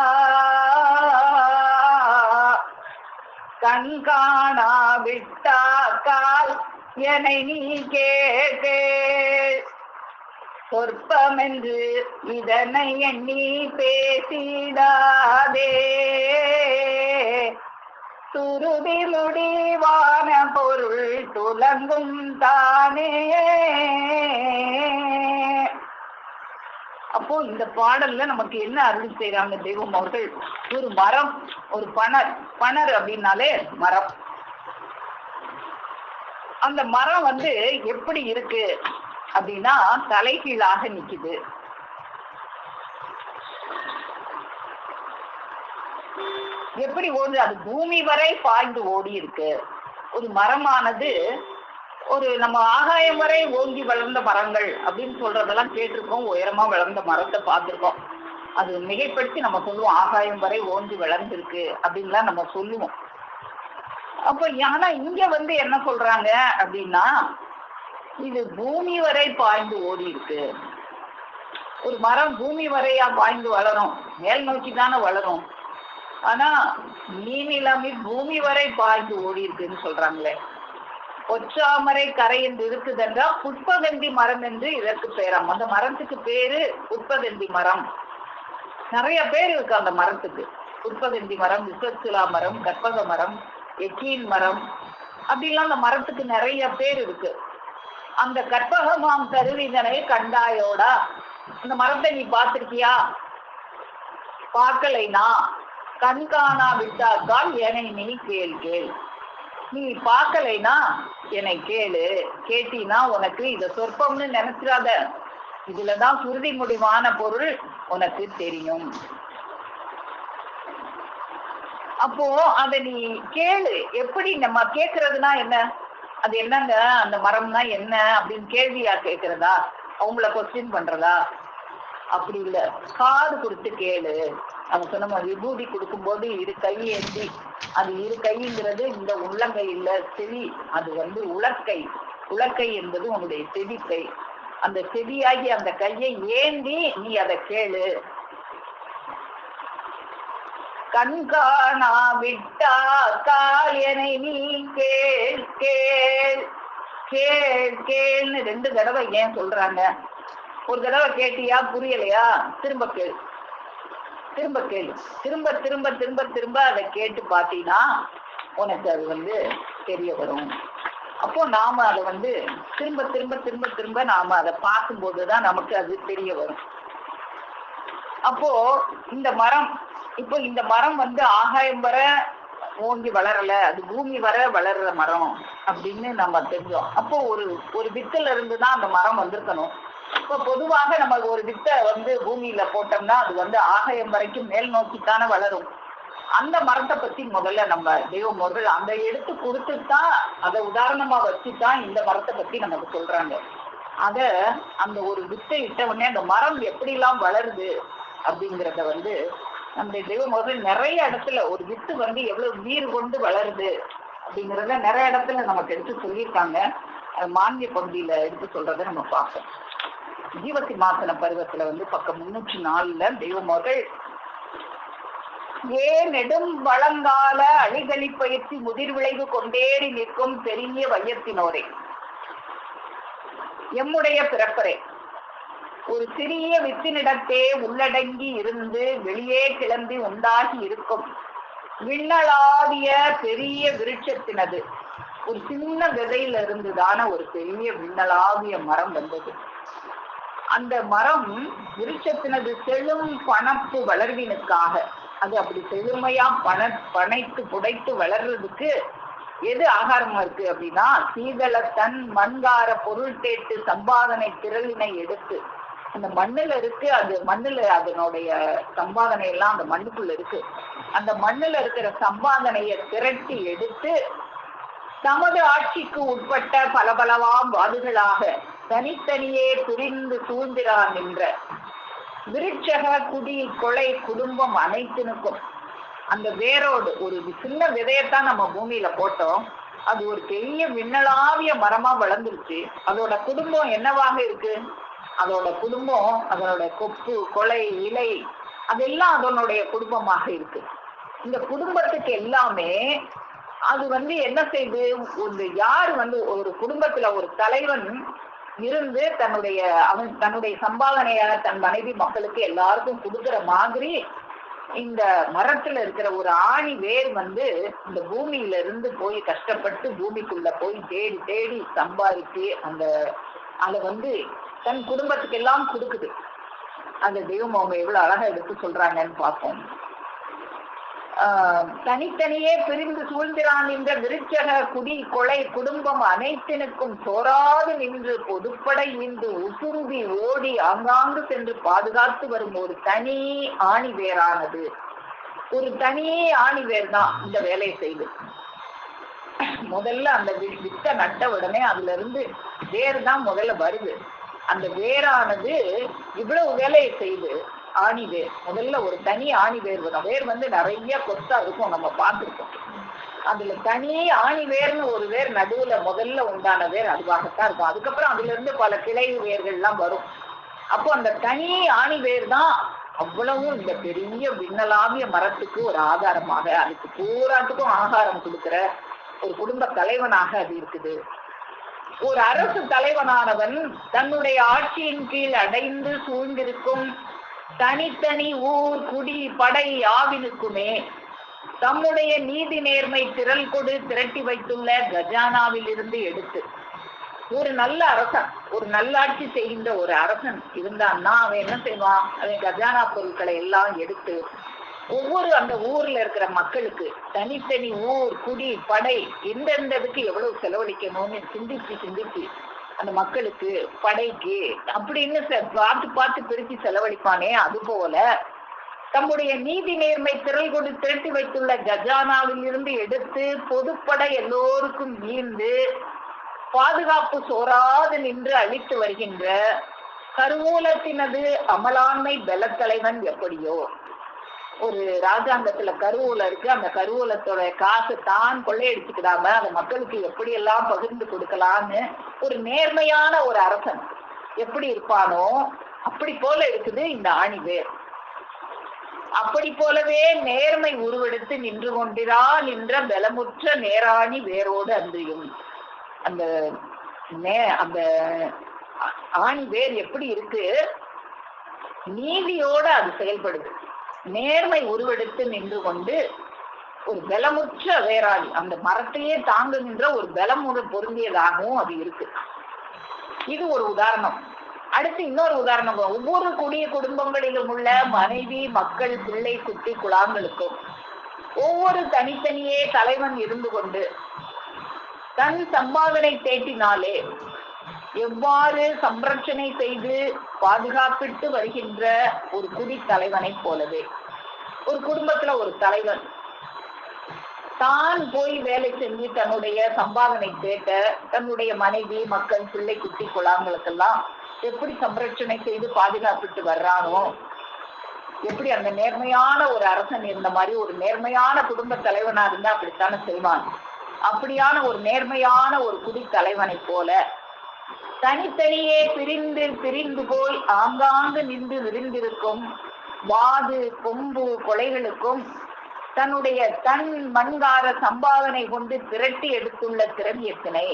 கண்காணா விட்டாக்கால் என்னை நீ கேட்டே, சொற்பமென்று இதனை எண்ணி பேசிடாதே, துருதி முடிவான பொருள் துலங்கும் தானே. அப்போ இந்த பாடல்ல நமக்கு என்ன அருள் செய்யறாங்க தெய்வம் அவர்கள்? ஒரு மரம், ஒரு பணர். பணர் அப்படின்னாலே மரம். அந்த மரம் எப்படி இருக்கு அப்படின்னா தலைகீழாக நிக்குது. எப்படி ஓடுது? அது பூமி வரை பாய்ந்து ஓடி இருக்கு. ஒரு மரமானது நம்ம ஆகாயம் வரை ஓங்கி வளர்ந்த மரங்கள் அப்படின்னு சொல்றதெல்லாம் கேட்டிருக்கோம். உயரமா வளர்ந்த மரத்தை பார்த்திருக்கோம். அது மிகைப்படுத்தி நம்ம சொல்லுவோம், ஆகாயம் வரை ஓங்கி வளர்ந்துருக்கு அப்படின்லாம் நம்ம சொல்லுவோம். அப்ப ஆனா இங்க என்ன சொல்றாங்க அப்படின்னா, இது பூமி வரை பாய்ந்து ஓடி இருக்கு. ஒரு மரம் பூமி வரையா பாய்ந்து வளரும்? மேல் நோக்கி தானே வளரும். ஆனா நீனிலமி பூமி வரை பாய்ந்து ஓடி இருக்குன்னு சொல்றாங்களே. பொச்சாமரை கரை என்று இருக்குதுன்றா புஷ்பகந்தி மரம் என்று இதற்கு பேராம். அந்த மரத்துக்கு பேரு புஷ்பகந்தி மரம். நிறைய பேர் இருக்கு அந்த மரத்துக்கு. புஷ்பகந்தி மரம், விஸ்வசுலா மரம், கற்பக மரம், எக்கீன் மரம், அப்படிலாம் அந்த மரத்துக்கு நிறைய பேர் இருக்கு. அந்த கற்பகமாம் கருவிதனை கண்டாயோடா, அந்த மரத்தை நீ பார்த்திருக்கியா? பார்க்கலைனா கண்காணா விட்டாக்கால் என்னை நீ கேள். நீ பார்க்கலைனா என்னை கேளு. கேட்டினா உனக்கு இத சொற்பம்னு நினைச்சிடாத, இதுலதான் சுருதி முடிவான பொருள் உனக்கு தெரியும். அப்போ அத நீ கேளு. எப்படி நம்ம கேக்குறதுனா என்ன? அது என்னங்க அந்த மரம்னா என்ன அப்படின்னு கேள்வியா கேக்குறதா? அவங்கள கொஸ்டின் பண்றதா? அப்படி இல்ல, காது கொடுத்து கேளு. அவங்க சொன்ன மாதிரி விபூதி கொடுக்கும் போது இரு கை ஏந்தி, அது இரு கைங்கிறது இந்த உள்ளங்கை இல்ல, செவி. அது உலக்கை. உலக்கை என்பது உன்னுடைய செவிக்கை. அந்த செவியாகி அந்த கையை ஏந்தி நீ அதை கேளு. கண்காணா விட்டா காயனை நீ கேள் கேள் கேள் கேள்னு 2 தடவை ஏன் சொல்றாங்க? ஒரு தடவை கேட்டியா, புரியலையா, திரும்ப கேள், திரும்ப கேளு. திரும்ப திரும்ப திரும்ப திரும்ப அதை கேட்டு பார்த்தீங்கன்னா உனக்கு அது தெரிய வரும். அப்போ நாம அதை திரும்ப திரும்ப திரும்ப திரும்ப நாம அதை பார்க்கும்போதுதான் நமக்கு அது தெரிய வரும். அப்போ இந்த மரம் இப்போ இந்த மரம் வந்து ஆகாயம் வர ஓங்கி வளரல, அது பூமி வர வளர்ற மரம் அப்படின்னு நம்ம தெரிஞ்சோம். அப்போ ஒரு வித்துல இருந்துதான் அந்த மரம் வந்திருக்கணும். இப்போ பொதுவாக நம்ம ஒரு வித்தை வந்து பூமியில போட்டோம்னா அது வந்து ஆகாயம் வரைக்கும் மேல் நோக்கித்தானே வளரும். அந்த மரத்தை பத்தி முதல்ல நம்ம தெய்வமோர்கள் அந்த எடுத்து கொடுத்துதான், அதை உதாரணமா வச்சுதான் இந்த மரத்தை பத்தி நமக்கு சொல்றாங்க. அந்த ஒரு வித்தை இட்ட உடனே அந்த மரம் எப்படி எல்லாம் வளருது அப்படிங்கிறத வந்து நம்முடைய தெய்வமோர்கள் நிறைய இடத்துல ஒரு வித்து வந்து எவ்வளவு நீர் கொண்டு வளருது அப்படிங்கிறத நிறைய இடத்துல நமக்கு எடுத்து சொல்லியிருக்காங்க. மானிய பகுதியில எடுத்து சொல்றதை நம்ம பார்ப்போம். ஜீவசிம்மாசன பருவத்துல வந்து பக்கம் 304 தெய்வமோர்கள் நெடும் வளங்கால அழிகளி பயிற்சி முதிர் விளைவு கொண்டேறி நிற்கும் பெரிய வையத்தினோரே, எம்முடைய பிறப்பரே, ஒரு சிறிய வித்தினிடத்தே உள்ளடங்கி இருந்து வெளியே கிளம்பி உண்டாகி இருக்கும் விண்ணளாவிய பெரிய விருட்சத்தினது ஒரு சின்ன விதையில இருந்துதான ஒரு பெரிய விண்ணளாவிய மரம் வந்தது. அந்த மரம் விருட்சத்தினது செழும் பணப்பு வளர்வினுக்காக, அது அப்படி செழுமையா பனைத்து புடைத்து வளர்றதுக்கு எது ஆகாரமா இருக்கு அப்படின்னா, சீதளத்தன் மண்கார பொருள் தேட்டு சம்பாதனை திரளினை எடுத்து அந்த மண்ணுல இருக்கு. அது மண்ணுல அதனுடைய சம்பாதனை எல்லாம் அந்த மண்ணுக்குள்ள இருக்கு. அந்த மண்ணுல இருக்கிற சம்பாதனையை திரட்டி எடுத்து தமது ஆட்சிக்கு உட்பட்ட பலபலவாம் வாதுகளாக தனித்தனியே பிரிந்து சூழ்ந்திரான் என்ற விருட்சக குடி கொலை குடும்பம் அனைத்தினுக்கும் அந்த வேரோடு ஒரு சின்ன விதையத்தான் நம்ம பூமியில போட்டோம். அது ஒரு பெரிய விண்ணளாவிய மரமா வளர்ந்துருச்சு. அதோட குடும்பம் என்னவாக இருக்கு? அதோட குடும்பம், அதனோட கொப்பு கொலை இலை அதெல்லாம் அதனுடைய குடும்பமாக இருக்கு. இந்த குடும்பத்துக்கு எல்லாமே அது வந்து என்ன செய்து, யார் வந்து ஒரு குடும்பத்துல ஒரு தலைவன் இருந்து தன்னுடைய சம்பாதனைய தன் மனைவி மக்களுக்கு எல்லாருக்கும் கொடுக்குற மாதிரி இந்த மரத்துல இருக்கிற ஒரு ஆணி வேர் வந்து இந்த பூமியில இருந்து போய் கஷ்டப்பட்டு பூமிக்குள்ள போய் தேடி தேடி சம்பாதிச்சு அதை வந்து தன் குடும்பத்துக்கு எல்லாம் கொடுக்குது. அந்த தெய்வம் அவங்க எவ்வளவு அழகா எடுத்து சொல்றாங்கன்னு பார்ப்போம். தனித்தனியே பிரிந்து சூழ்ந்திரான் என்ற விருட்சக குடி கொலை குடும்பம் அனைத்தினுக்கும் சோராது நின்று பொதுப்படை இன்று உசுருதி ஓடி ஆங்காங்கு சென்று பாதுகாத்து வரும் ஒரு தனி ஆணி வேரானது. ஒரு தனி ஆணி வேர் தான் இந்த வேலையை செய்து. முதல்ல அந்த வித்தை நட்ட உடனே அதுல இருந்து வேர் தான் முதல்ல வருது. அந்த வேரானது இவ்வளவு வேலையை செய்து ஆணி வேர், முதல்ல ஒரு தனி ஆணி வேர் வரும். வேர் வந்து நிறைய கொத்தா இருக்கும், நம்ம பார்த்துருக்கோம். அதுல தனி ஆணி வேர்னு ஒரு வேர் நடுவுல முதல்ல உண்டான வேர் அதுவாகத்தான் இருக்கும். அதுக்கப்புறம் அதுல இருந்து பல கிளை வேர்கள் எல்லாம் வரும். அப்போ அந்த தனி ஆணி வேர் தான் அவ்வளவும் இந்த பெரிய விண்ணலாவிய மரத்துக்கு ஒரு ஆதாரமாக, அதுக்கு பூராத்துக்கும் ஆகாரம் கொடுக்கிற ஒரு குடும்ப தலைவனாக அது இருக்குது. ஒரு அரசு தலைவனானவன் தன்னுடைய ஆட்சியின் கீழ் அடைந்து சூழ்ந்திருக்கும் தனித்தனி ஊர் குடி படை யாவினுக்குமே தம்முடைய நீதி நேர்மை திரள் கொடு திரட்டி வைத்துள்ள கஜானாவில் இருந்து எடுத்து, ஒரு நல்ல அரசன், ஒரு நல்லாட்சி செய்கின்ற ஒரு அரசன் இருந்தான்னா அவன் என்ன செய்வான்? அவன் கஜானா பொருட்களை எல்லாம் எடுத்து ஒவ்வொரு அந்த ஊர்ல இருக்கிற மக்களுக்கு தனித்தனி ஊர் குடி படை எந்தெந்ததுக்கு எவ்வளவு செலவழிக்கணும்னு சிந்திச்சு அந்த மக்களுக்கு படைக்கு அப்படின்னு பார்த்து பிரிச்சு செலவழிப்பானே, அது போல தம்முடைய நீதி நேர்மை திரள் கொண்டு திரட்டி வைத்துள்ள கஜானாவில் இருந்து எடுத்து பொதுப்படை எல்லோருக்கும் ஈந்து பாதுகாப்பு சோராது நின்று அழித்து வருகின்ற கருவூலத்தினது அமலாண்மை பலத்தலைவன் எப்படியோ, ஒரு ராஜாங்கத்துல கருவூலம் இருக்கு, அந்த கருவூலத்தோட காசு தான் கொள்ளையடிச்சுக்கிடாம அந்த மக்களுக்கு எப்படி எல்லாம் பகிர்ந்து கொடுக்கலான்னு ஒரு நேர்மையான ஒரு அரசன் எப்படி இருப்பானோ அப்படி போல இருக்குது இந்த ஆணி வேர். அப்படி போலவே நேர்மை உருவெடுத்து நின்று கொண்டிரா நின்ற பலமுற்ற நேராணி வேரோடு அன்றியும் அந்த அந்த ஆணி வேர் எப்படி இருக்கு? நீதியோட அது செயல்படுது. நேர்மை உருவெடுத்து நின்று கொண்டு ஒரு பலமுற்ற வேராணி, அந்த மரத்தையே தாங்குகின்ற ஒரு பலம் பொருந்தியதாகவும் அது இருக்கு. இது ஒரு உதாரணம். அடுத்து இன்னொரு உதாரணம், ஒவ்வொரு குடும்பங்களிலும் உள்ள மனைவி, மக்கள், பிள்ளை, குட்டி, குழாங்களுக்கும் ஒவ்வொரு தனித்தனியே தலைவன் இருந்து கொண்டு தன் சம்பாதனை தேட்டினாலே எவ்வாறு சம்ரட்சணை செய்து பாதுகாப்பிட்டு வருகின்ற ஒரு குடித்தலைவனை போலவே ஒரு குடும்பத்துல ஒரு தலைவன் தான் போய் வேலை செஞ்சு தன்னுடைய சம்பாதனை தேட்ட தன்னுடைய மனைவி, மக்கள், பிள்ளை, குட்டி, குழாங்களுக்கெல்லாம் எப்படி சம்ரட்சணை செய்து பாதுகாப்பிட்டு வர்றானோ, எப்படி அந்த நேர்மையான ஒரு அரசன் இருந்த மாதிரி ஒரு நேர்மையான குடும்ப தலைவனா இருந்தா அப்படித்தானே செய்வான். அப்படியான ஒரு நேர்மையான ஒரு குடித்தலைவனை போல தனித்தனியே பிரிந்து போய் ஆங்காங்கு நின்று விரிந்திருக்கும் வாது, கொம்பு, கொலைகளுக்கும் தன்னுடைய தன் மண்கார சம்பாதனை கொண்டு திரட்டி எடுத்துள்ள திறமையத்தினை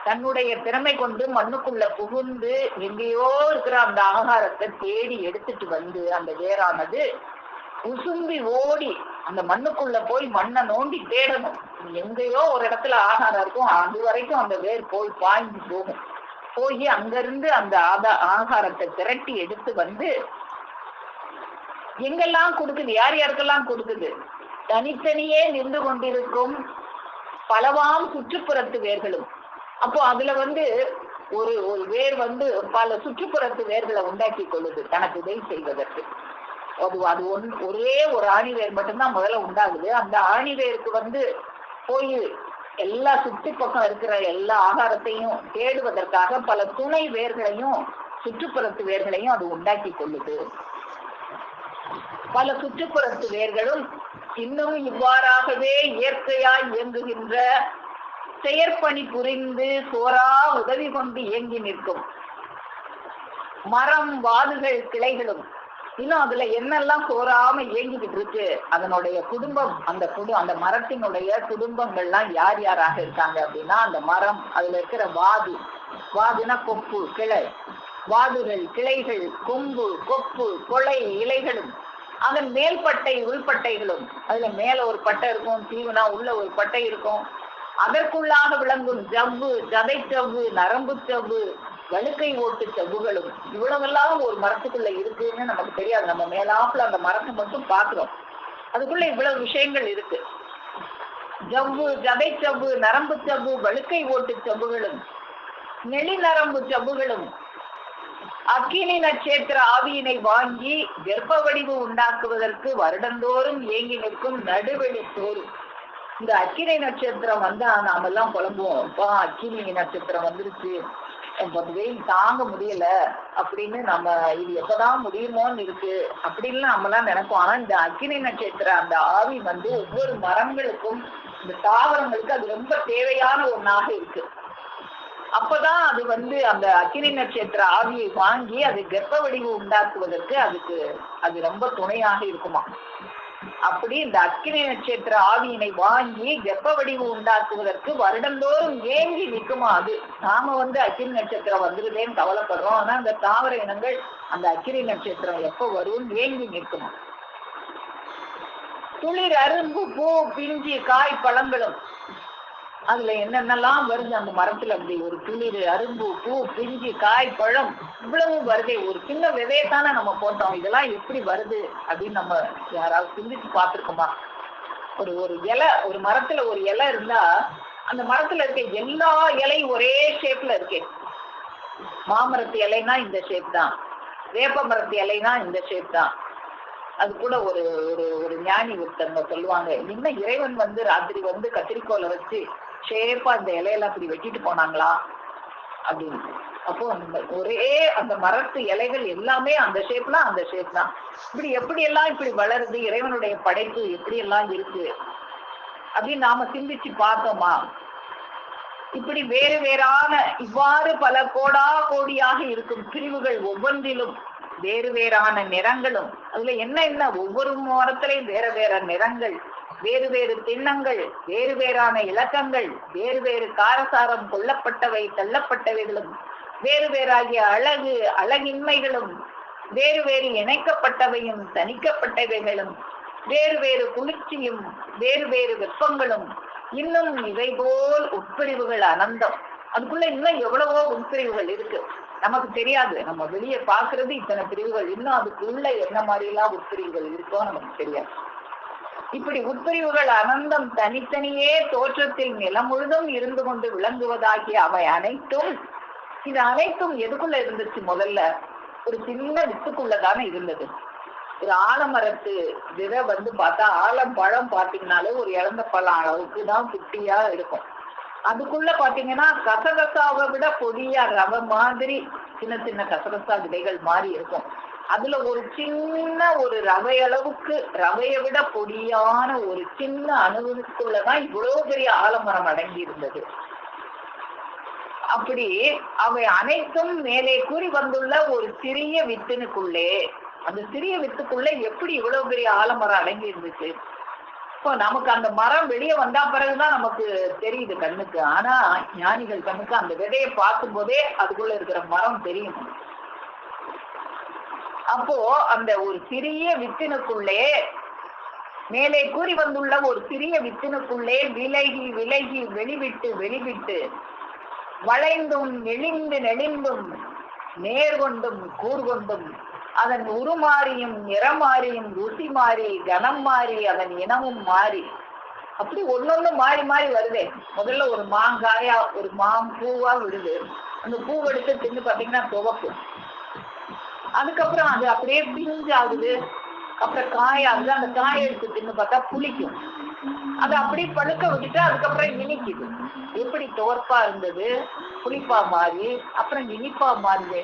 தன்னுடைய திறமை கொண்டு மண்ணுக்குள்ள புகுந்து எங்கேயோ இருக்கிற அந்த ஆகாரத்தை தேடி எடுத்துட்டு வந்து அந்த வேரானது உசும்பி ஓடி அந்த மண்ணுக்குள்ள போய் மண்ணை நோண்டி தேடணும். எங்கேயோ ஒரு இடத்துல ஆகாரம் இருக்கும், அது வரைக்கும் அந்த வேர் போய் பாய்ந்து போகும். போய் அங்கிருந்து அந்த ஆகாரத்தை திரட்டி எடுத்து வந்து எங்கெல்லாம் கொடுக்குது, யார் யாருக்கெல்லாம் கொடுக்குது, தனித்தனியே நின்று கொண்டிருக்கும் பலவாம் சுற்றுப்புறத்து வேர்களும். அப்போ அதுல ஒரு ஒரு வேர் பல சுற்றுப்புறத்து வேர்களை உண்டாக்கி கொள்ளுது தனக்கு உதவி செய்வதற்கு. அது ஒரே ஒரு ஆணி வேர் மட்டும்தான் முதல்ல உண்டாகுது. அந்த ஆணி வேருக்கு போய் எல்லா சுற்றி பக்கம் இருக்கிற எல்லா ஆகாரத்தையும் தேடுவதற்காக பல துணை வேர்களையும் சுற்றுப்புறத்து வேர்களையும் அது உண்டாக்கி கொள்ளுது. பல சுற்றுப்புறத்து வேர்களும் இன்னும் இவ்வாறாகவே இயற்கையாய் இயங்குகின்ற செயற்பணி புரிந்து சோரா உதவி கொண்டு இயங்கி நிற்கும் மரம், வாதுகள், கிளைகளும் இன்னும் அதுல என்னெல்லாம் சோறாம இயங்கிக்கிட்டு இருக்கு. அதனுடைய குடும்பம், அந்த மரத்தினுடைய குடும்பங்கள்லாம் யார் யாராக இருக்காங்க அப்படின்னா, அந்த மரம், அதுல இருக்கிற வாதுனா கொப்பு, கிளை, வாதுகள், கிளைகள், கொம்பு, கொப்பு, கொலை, இலைகளும், அதன் மேல்பட்டை, உள்பட்டைகளும். அதுல மேல ஒரு பட்டை இருக்கும், தீவுனா உள்ள ஒரு பட்டை இருக்கும். அதற்குள்ளாக விளங்கும் ஜவ்வு, ஜதை சவ்வு, நரம்பு சவ்வு, வழுக்கை ஓட்டு சவ்வுகளும். இவ்வளவெல்லாம் ஒரு மரத்துக்குள்ள இருக்குன்னு நமக்கு தெரியாது. நம்ம மேலாப்புல அந்த மரத்தை மட்டும் பாக்குறோம், அதுக்குள்ள இவ்வளவு விஷயங்கள் இருக்கு. ஜவ்வு, ஜதை சவ்வு, நரம்பு சவ்வு, வழுக்கை ஓட்டு சவ்வுகளும், நெளி நரம்பு சவ்வுகளும் அக்கினி நட்சத்திர ஆவியினை வாங்கி கர்ப்ப வடிவு உண்டாக்குவதற்கு வருடந்தோறும் ஏங்கி நிற்கும் நடுவெளி தோறும். இந்த அக்கினி நட்சத்திரம் வந்தா நாமெல்லாம் புலம்புவோம், அப்பா அக்கினி நட்சத்திரம் வந்துருச்சு, வெயில் தாங்க முடியல அப்படின்னு, நம்ம இது எப்பதான் முடியுமோன்னு இருக்கு அப்படின்னு நம்மலாம் நினைப்போம். ஆனா இந்த அக்கினி நட்சத்திர அந்த ஆவி ஒவ்வொரு மரங்களுக்கும், இந்த தாவரங்களுக்கு அது ரொம்ப தேவையான ஒன்னாக இருக்கு. அப்பதான் அது அந்த அக்கினி நட்சத்திர ஆவியை வாங்கி அது கர்ப்ப வடிவு உண்டாக்குவதற்கு அது ரொம்ப துணையாக இருக்குமா. அப்படி இந்த அக்கினி நட்சத்திர ஆவியினை வாங்கி கர்ப்ப வடிவு உண்டாக்குவதற்கு வருடந்தோறும் ஏங்கி நிற்குமா. அது நாம அக்கினி நட்சத்திரம் வந்துருதேன்னு கவலைப்படுறோம், ஆனா அந்த தாவர இனங்கள் அந்த அக்கினி நட்சத்திரம் எப்ப வரும்னு ஏங்கி நிற்குமா. துளிர், அரும்பு, பூ, பிஞ்சு, காய், பழங்களும் அதுல என்னென்னலாம் வருது அந்த மரத்துல. அப்படி ஒரு துளிர், அரும்பு, பூ, பிஞ்சு, காய், பழம் இவ்வளவு வருதே. ஒரு சின்ன விதையத்தானே நம்ம போட்டோம், இதெல்லாம் எப்படி வருது அப்படின்னு நம்ம யாராவது சிந்திச்சு பார்த்துருக்கோமா? ஒரு இலை, ஒரு மரத்துல ஒரு இலை இருந்தா அந்த மரத்துல இருக்க எல்லா இலையும் ஒரே ஷேப்ல இருக்கு. மாமரத்து இலைனா இந்த ஷேப் தான், வேப்ப மரத்து இலைனா இந்த ஷேப் தான். அது கூட ஒரு ஒரு ஞானி ஒருத்தவங்க சொல்லுவாங்க, இன்னும் இறைவன் ராத்திரி கத்திரிக்கோலை வச்சு ஷேப்பா இந்த இலையெல்லாம் அப்படி வெட்டிட்டு போனாங்களா அப்படின்னு. அப்போ ஒரே அந்த மரத்து இலைகள் எல்லாமே அந்த ஷேப்னா அந்த ஷேப் தான். இப்படி எப்படி எல்லாம் இப்படி வளருது, இறைவனுடைய படைப்பு எப்படி எல்லாம் இருக்கு அப்படின்னு நாம சிந்திச்சு பார்த்தோமா? இப்படி வேறு வேறான இவ்வாறு பல கோடியாக இருக்கும் பிரிவுகள் ஒவ்வொன்றிலும் வேறு வேறான நிறங்களும், அதுல என்ன ஒவ்வொரு மரத்திலையும் வேற வேற நிறங்கள், வேறு வேறு திண்ணங்கள், வேறு வேறான இலக்கங்கள், வேறு வேறு காரசாரம் கொல்லப்பட்டவை தள்ளப்பட்டவைகளும், வேறு வேறாகிய அழகின்மைகளும், வேறு வேறு இணைக்கப்பட்டவையும் தணிக்கப்பட்டவைகளும், வேறு வேறு குளிர்ச்சியும், வேறு வேறு வெப்பங்களும், இன்னும் இவை போல் உட்பிரிவுகள் அனந்தம். அதுக்குள்ள இன்னும் எவ்வளவோ உட்பிரிவுகள் இருக்கு. நமக்கு தெரியாது. நம்ம வெளியே பாக்குறது இத்தனை பிரிவுகள், இன்னும் அதுக்குள்ள என்ன மாதிரி எல்லாம் உட்பிரிவுகள் இருக்கோ நமக்கு தெரியாது. இப்படி உட்பிரிவுகள் அனந்தம் தனித்தனியே தோற்றத்தில் நிலம் முழுதும் இருந்து கொண்டு விளங்குவதாகிய அவை அனைத்தும், இது அனைத்தும் எதுக்குள்ள இருந்துச்சு? முதல்ல ஒரு சின்ன வித்துக்குள்ளதானே இருந்தது. ஒரு ஆலமரத்து விதை பார்த்தா ஆலம்பழம் பாத்தீங்கன்னாலே ஒரு இழந்த பழம் அளவுக்கு தான் குட்டியா இருக்கும். அதுக்குள்ள பாத்தீங்கன்னா கசகசாவை விட பொடியா ரவை மாதிரி சின்ன சின்ன கசகசா விதைகள் மாதிரி இருக்கும். அதுல ஒரு சின்ன ஒரு ரவை அளவுக்கு, ரவையை விட பொடியான ஒரு சின்ன அணுவுக்குள்ளதான் இவ்வளவு பெரிய ஆலமரம் அடங்கி இருந்தது. அப்படி அவை அனைத்தும் மேலே கூறி வந்துள்ள ஒரு சிறிய வித்தினுக்குள்ளே, அந்த சிறிய வித்துக்குள்ள எப்படி இவ்வளவு பெரிய ஆலமரம் அடங்கி இருந்துச்சு? இப்போ நமக்கு அந்த மரம் வெளியே வந்தா பிறகுதான் நமக்கு தெரியுது கண்ணுக்கு. ஆனா ஞானிகள் கண்ணுக்கு அந்த விதையை பார்க்கும் போதே அதுக்குள்ள இருக்கிற மரம் தெரியும். அப்போ அந்த ஒரு சிறிய வித்தினுக்குள்ளே, மேலே கூறி வந்துள்ள ஒரு சிறிய வித்தினுக்குள்ளே விலகி விலகி வெளிவிட்டு வெளிவிட்டு வளைந்தும் நெளிந்து நெளிந்தும் நேர்கொண்டும் கூர்கொண்டும் அதன் உருமாறியும் நிறமாறியும் ருசி மாறி கனம் மாறி அதன் இனமும் மாறி, அப்படி ஒன்னொன்னு மாறி மாறி வருதே. முதல்ல ஒரு மாங்காயா ஒரு மாம்பூவா விடுது. அந்த பூவெடுத்து தின்னு பாத்தீங்கன்னா துவப்பு. அதுக்கப்புறம் அது அப்படியே பிஞ்சாகுது. அப்புறம் காயாகுது. அந்த காயை எடுத்து தின்னு பார்த்தா புளிக்கும். அது அப்படியே பழுக்க விட்டுட்டு அதுக்கப்புறம் இனிக்குது. எப்படி துவர்ப்பா இருந்தது புளிப்பா மாறி அப்புறம் இனிப்பா மாறுது.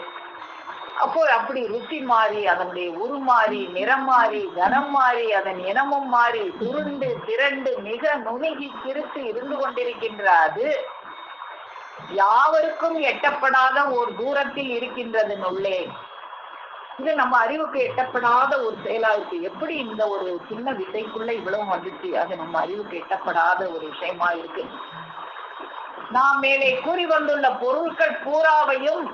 அப்போ அப்படி ருசி மாறி அதனுடைய உருமாறி நிறம் மாறி கனம் மாறி அதன் இனமும் மாறி சுருண்டு திரண்டு மிக நுணுகி சிறுத்து இருந்து கொண்டிருக்கின்ற அது யாவருக்கும் எட்டப்படாத ஒரு தூரத்தில் இருக்கின்றது உள்ளே. இது நம்ம அறிவுக்கு எட்டப்படாத ஒரு செயலா இருக்கு. எப்படி இந்த ஒரு சின்ன விதைக்குள்ள இவ்வளவு வந்துச்சு? அது நம்ம அறிவுக்கு எட்டப்படாத ஒரு விஷயமா இருக்கு. நாம் மேலே கூறி வந்துள்ள பொருட்கள் பூராவையும்,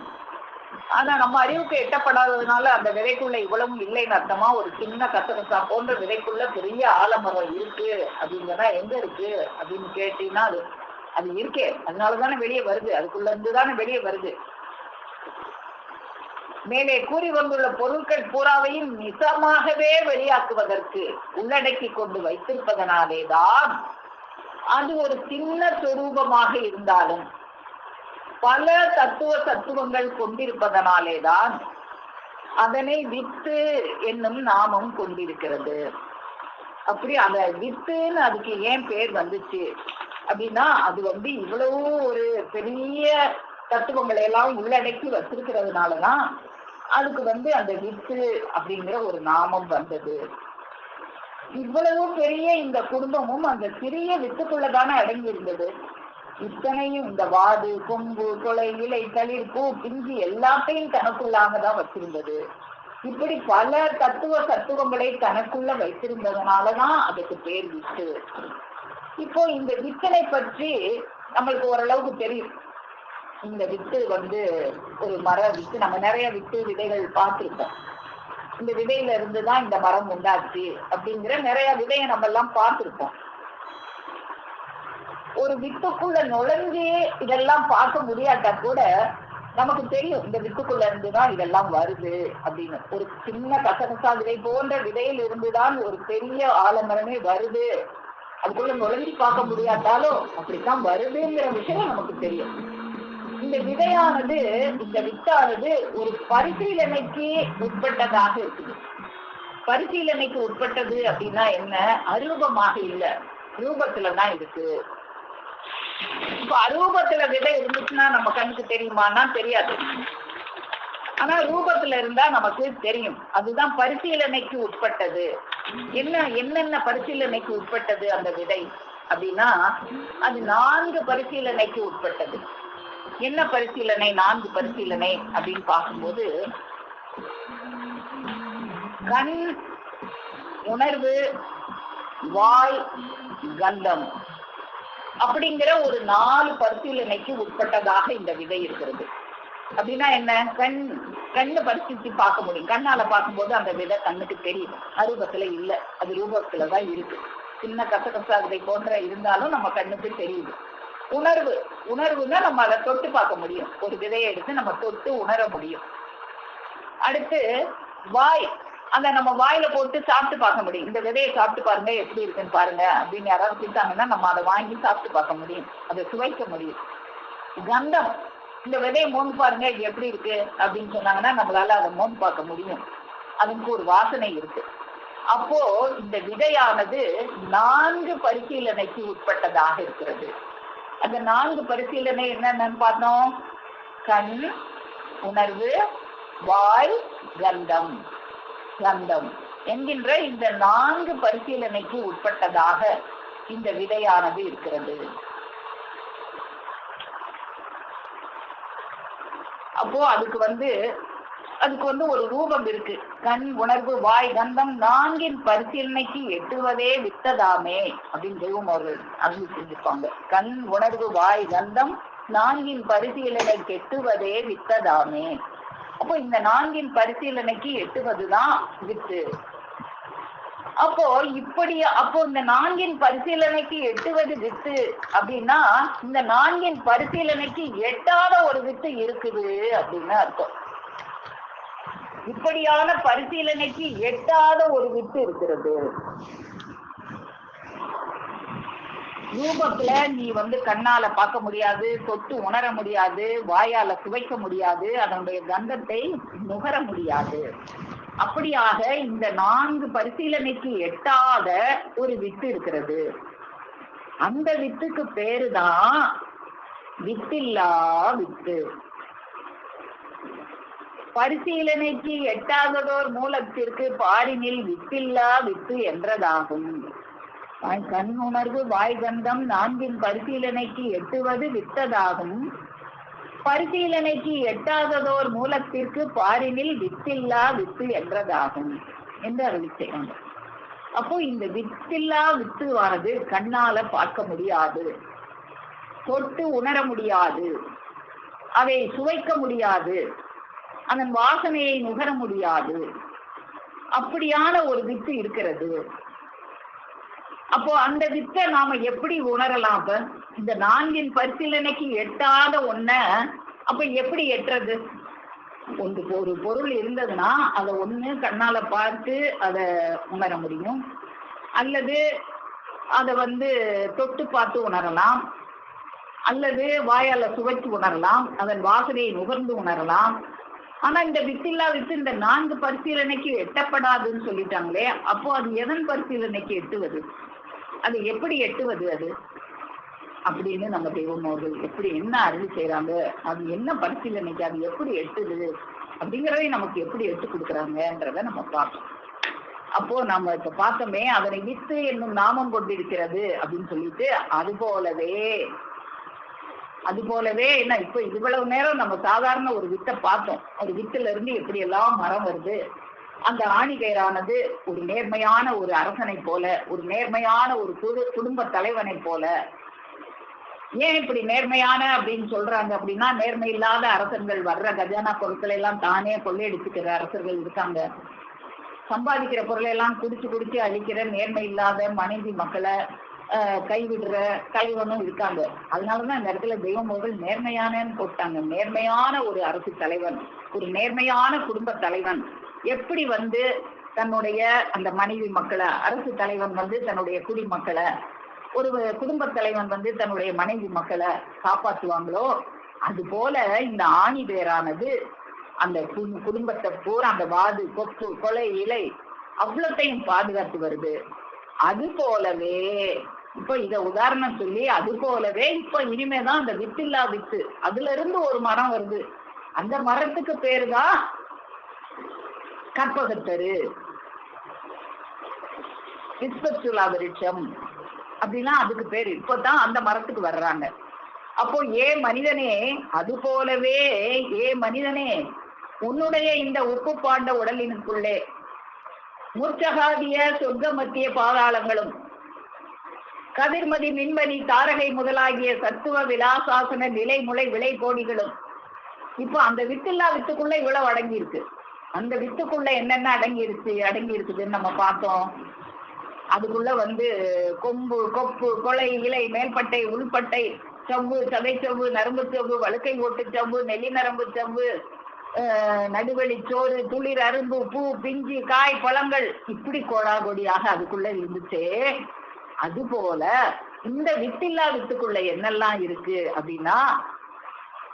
ஆனா நம்ம அறிவுக்கு எட்டப்படாததுனால அந்த விதைக்குள்ள இவ்வளவும் இல்லைன்னு அர்த்தமா? ஒரு சின்ன கசகசா போன்ற விதைக்குள்ள பெரிய ஆலமரம் இருக்கு அப்படின்னா எங்க இருக்கு அப்படின்னு கேட்டீங்கன்னா அது இருக்கே. அதனாலதானே வெளியே வருது. அதுக்குள்ள இருந்துதானே வெளியே வருது. மேலே கூறி வந்துள்ள பொருட்கள் பூராவையும் நிஜமாகவே வெளியாக்குவதற்கு உள்ளடக்கி கொண்டு வைத்திருப்பதனாலேதான் அது ஒரு சின்ன சொரூபமாக இருந்தாலும் பல தத்துவங்கள் கொண்டிருப்பதனாலேதான் அதனை வித்து என்னும் நாமம் கொண்டிருக்கிறது. அப்படி அந்த வித்துன்னு அதுக்கு ஏன் பேர் வந்துச்சு அப்படின்னா, அது இவ்வளவு ஒரு பெரிய தத்துவங்களை எல்லாம் உள்ளடக்கி வச்சிருக்கிறதுனாலதான் அதுக்கு அந்த வித்து அப்படிங்கிற ஒரு நாமம் வந்தது. இவ்வளவு பெரிய இந்த குடும்பமும் அந்த சிறிய வித்துக்குள்ளதானே அடங்கி இருந்தது. இத்தனையும் இந்த வாது கொம்பு தொலை இலை தளிர் பூ பிஞ்சு எல்லாத்தையும் தனக்குள்ளாகதான் வச்சிருந்தது. இப்படி பல தத்துவங்களை தனக்குள்ள வைத்திருந்ததுனாலதான் அதுக்கு பேர் வித்து. இப்போ இந்த வித்தனை பற்றி நம்மளுக்கு ஓரளவுக்கு தெரியும். இந்த வித்து ஒரு மர வித்து. நம்ம நிறைய வித்து விதைகள் பார்த்திருக்கோம். இந்த விதையில இருந்துதான் இந்த மரம் உண்டாச்சு அப்படிங்கிற நிறைய விதையை நம்ம எல்லாம் பார்த்திருக்கோம். ஒரு வித்துக்குள்ள நுழைஞ்சு இதெல்லாம் பார்க்க முடியாட்டா கூட நமக்கு தெரியும் இந்த வித்துக்குள்ள இருந்துதான் இதெல்லாம் வருது அப்படின்னு. ஒரு சின்ன கசகசா விதை போன்ற விதையில் இருந்துதான் ஒரு பெரிய ஆலமரமே வருது. அதுக்குள்ள நுழைஞ்சு பார்க்க முடியாட்டாலும் அப்படித்தான் வருதுங்கிற விஷயம் நமக்கு தெரியும். இந்த விதையானது, இந்த வித்தானது ஒரு பரிசீலனைக்கு உட்பட்டதாக இருக்குது. பரிசீலனைக்கு உட்பட்டது அப்படின்னா என்ன? அரூபமாக இல்ல, ரூபத்துலதான் இருக்கு. இப்ப அரூபத்துல விதை இருந்துச்சுன்னா நம்ம கண்ணுக்கு தெரியுமான்னா தெரியாது. ஆனா ரூபத்துல இருந்தா நமக்கு தெரியும். அதுதான் பரிசீலனைக்கு உட்பட்டது. என்னென்ன பரிசீலனைக்கு உட்பட்டது அந்த விதை அப்படின்னா, அது 4 பரிசீலனைக்கு உட்பட்டது. என்ன பரிசீலனை? 4 பரிசீலனை அப்படின்னு பார்க்கும்போது, கண், உணர்வு, வாய், கந்தம் அப்படிங்கிற ஒரு 4 பரிசீலனைக்கு உட்பட்டதாக இந்த விதை இருக்கிறது. அப்படின்னா என்ன? கண்ணு பரிசீலித்து பார்க்க முடியும். கண்ணால பார்க்கும்போது அந்த விதை கண்ணுக்கு தெரியும். அரூபத்துல இல்ல, அது ரூபத்துலதான் இருக்கு. சின்ன கசகசா விதை போன்ற இருந்தாலும் நம்ம கண்ணுக்கு தெரியுது. உணர்வு. உணர்வுன்னா நம்ம அதை தொட்டு பார்க்க முடியும். ஒரு விதையை எடுத்து நம்ம தொட்டு உணர முடியும். அடுத்து வாய், அந்த நம்ம வாயில போட்டு சாப்பிட்டு பார்க்க முடியும். இந்த விதையை சாப்பிட்டு பாருங்க எப்படி இருக்குன்னு பாருங்க அப்படின்னு யாராவது கொடுத்தாங்கன்னா நம்ம அதை வாங்கி சாப்பிட்டு பார்க்க முடியும், அதை சுவைக்க முடியும். கந்தம், இந்த விதையை மோந்து பாருங்க இது எப்படி இருக்கு அப்படின்னு சொன்னாங்கன்னா நம்மளால அதை மோந்து பார்க்க முடியும். அதுக்கு ஒரு வாசனை இருக்கு. அப்போ இந்த விதையானது 4 பரிசீலனைக்கு உட்பட்டதாக இருக்கிறது. அந்த 4 பரிசீலனை என்னென்னு பார்த்தோம். கண், உணர்வு, வாய், கந்தம். கந்தம் என்கின்ற இந்த 4 பரிசீலனைக்கு உட்பட்டதாக இந்த விதையானது இருக்கிறது. அப்போ அதுக்கு வந்து ஒரு ரூபம் இருக்கு. கண், உணர்வு, வாய், கந்தம் 4 பரிசீலனைக்கு எட்டுவதே வித்ததாமே அப்படின்னு தெய்வம் அவர்கள் அருள் செஞ்சிருப்பாங்க. கண், உணர்வு, வாய், கந்தம் 4 பரிசீலனைக்கு எட்டுவதே வித்ததாமே. அப்போ இந்த 4 பரிசீலனைக்கு எட்டுவதுதான் வித்து. அப்போ இந்த 4 பரிசீலனைக்கு எட்டுவது வித்து அப்படின்னா இந்த 4 பரிசீலனைக்கு எட்டாத ஒரு வித்து இருக்குது அப்படின்னு அர்த்தம். இப்படியான பரிசீலனைக்கு எட்டாத ஒரு வித்து இருக்கிறது. ரூபத்துல நீ கண்ணால பார்க்க முடியாது, தொட்டு உணர முடியாது, வாயால சுவைக்க முடியாது, அதனுடைய கந்தத்தை நுகர முடியாது. அப்படியாக இந்த 4 பரிசீலனைக்கு எட்டாத ஒரு வித்து இருக்கிறது. அந்த வித்துக்கு பேருதான் வித்தில்லா வித்து. பரிசீலனைக்கு எட்டாததோர் மூலத்திற்கு பாரினில் வித்தில்லா வித்து என்றதாகும். கண், உணர்வு, வாய், கந்தம் 4 பரிசீலனைக்கு எட்டுவது வித்ததாகும். பரிசீலனைக்கு எட்டாததோர் மூலத்திற்கு பாரினில் வித்தில்லா வித்து என்றதாகும் என்று அருள் செய்வாங்க. அப்போ இந்த வித்தில்லா வித்துவானது கண்ணால பார்க்க முடியாது, தொட்டு உணர முடியாது, அதை சுவைக்க முடியாது, அதன் வாசனையை நுகர முடியாது. அப்படியான ஒரு வித்து இருக்கிறது. அப்போ அந்த வித்தை நாம எப்படி உணரலாம்? அப்ப இந்த 4 பரிசீலனைக்கு எட்டாத ஒன்ன அப்ப எப்படி எட்டுறது? ஒரு பொருள் இருந்ததுன்னா அதை ஒண்ணு கண்ணால பார்த்து அதை உணர முடியும், அல்லது அதை தொட்டு பார்த்து உணரலாம், அல்லது வாயால சுவைத்து உணரலாம், அதன் வாசனையை நுகர்ந்து உணரலாம். ஆனா இந்த வித்தில்லா வித்து இந்த 4 பரிசீலனைக்கு எட்டப்படாதுன்னு சொல்லிட்டாங்களே, அப்போ அது எதன் பரிசீலனைக்கு எட்டுவது? அது எப்படி எட்டுவது அது அப்படின்னு நம்ம தெய்வம் அவர்கள் எப்படி என்ன அருள் செய்யறாங்க, அது என்ன பரிசீலனைக்கு அது எப்படி எட்டுது அப்படிங்கிறதை நமக்கு எப்படி எட்டு கொடுக்குறாங்கன்றத நம்ம பார்த்தோம். அப்போ நம்ம இப்ப பார்த்தோமே, அதனை வித்து என்னும் நாமம் கொண்டிருக்கிறது அப்படின்னு சொல்லிட்டு அது போலவே என்ன இப்ப இவ்வளவு நேரம் நம்ம சாதாரண ஒரு வித்தை பார்த்தோம். ஒரு வித்துல இருந்து எப்படி எல்லாம் மரம் வருது. அந்த ஆணிகயிறானது ஒரு நேர்மையான ஒரு அரசனை போல, ஒரு நேர்மையான ஒரு குடும்ப தலைவனை போல. ஏன் இப்படி நேர்மையான அப்படின்னு சொல்றாங்க அப்படின்னா, நேர்மை இல்லாத அரசர்கள் வர்ற கஜானா பொருட்களை எல்லாம் தானே கொள்ளையடிச்சுக்கிற அரசர்கள் இருக்காங்க. சம்பாதிக்கிற பொருளை எல்லாம் குடிச்சு அழிக்கிற நேர்மை இல்லாத மனைவி மக்களை கைவிடுற தலைவனும் இருக்காங்க. அதனாலதான் இந்த இடத்துல தெய்வம் அவர்கள் நேர்மையானன்னு போட்டாங்க. நேர்மையான ஒரு அரசு தலைவன், ஒரு நேர்மையான குடும்ப தலைவன் எப்படி தன்னுடைய அந்த மனைவி மக்களை, அரசு தலைவன் தன்னுடைய குடிமக்களை, ஒரு குடும்ப தலைவன் தன்னுடைய மனைவி மக்களை காப்பாற்றுவாங்களோ, அது போல இந்த ஆணி பேரானது அந்த குடும்பத்தை பூரா அந்த வாது, கொப்பு, கொலை, இலை அவ்வளத்தையும் பாதுகாத்து வருது. அது போலவே இப்ப இத உதாரணம் சொல்லி, அது போலவே இப்ப இனிமேதான் அந்த வித்தில்லா வித்து, அதுல இருந்து ஒரு மரம் வருது. அந்த மரத்துக்கு பேருதான் கற்பகத்தரு, விஸ்வச்சுலா விருட்சம் அப்படின்னா அதுக்கு பேரு. இப்பதான் அந்த மரத்துக்கு வர்றாங்க. அப்போ மனிதனே, அது போலவே மனிதனே, உன்னுடைய இந்த உப்பு பாண்ட உடலினுக்குள்ளே முற்சகாதிய சொர்க்க மத்திய பாதாளங்களும் கதிர்மதி, மின்மதி, தாரகை முதலாகிய சத்துவ விலாசாசன நிலைமுளை விளை கோடிகளும் இப்போ அந்த வித்தில்லா வித்துக்குள்ள இவ்வளவு அடங்கி இருக்கு. அந்த வித்துக்குள்ள என்னென்ன அடங்கி இருக்குதுன்னு நம்ம பார்த்தோம். அதுக்குள்ள கொம்பு, கொப்பு, கொலை, இலை, மேல்பட்டை, உள்பட்டை, சவ்வு, சதை சவ்வு, நரம்பு சவ்வு, வழுக்கை ஓட்டு சவ்வு, நெல்லி நரம்பு சவ்வு, நடுவெளி சோறு, துளிர் அரும்பு, பூ, பிஞ்சு, காய், பழங்கள், இப்படி கோடாகோடியாக அதுக்குள்ள இருந்துச்சு. அது போல இந்த வித்தில்லா வித்துக்குள்ள என்னெல்லாம் இருக்கு அப்படின்னா,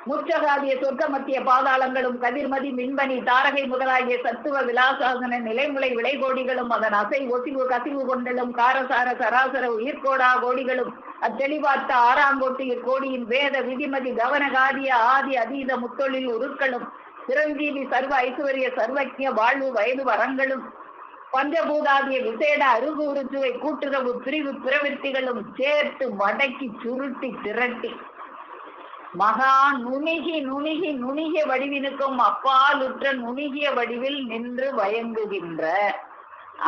முச்சகாதிய சொர்க்க மத்திய பாதாளங்களும் கதிர்மதி மின்மணி தாரகை முதலாகிய சத்துவ விலாசாசன நிலைமுலை விளைகோடிகளும் அதன் அசை ஒசிவு கசிவு கொண்டலும் காரசார சராசர உயிர்கோடா கோடிகளும் அத்தெளிவார்த்த ஆறாங்கோட்டியர் கோடியின் வேத விதிமதி கவனகாதிய ஆதி அதீத முத்தொழில் உருக்களும் சிரஞ்சீவி சர்வ ஐஸ்வர்ய சர்வஜ்ய வாழ்வு வயது வரங்களும் பஞ்சபூதாதிய விசேட அருகு உருச்சுவை கூட்டுறவு பிரிவு பிரவிற்த்திகளும் சேர்த்து மடக்கி சுருட்டி திரட்டி மகா நுணுகி நுணுகி நுணுகிய வடிவினுக்கும் அப்பாலுற்ற நுணுகிய வடிவில் நின்று வயங்குகின்ற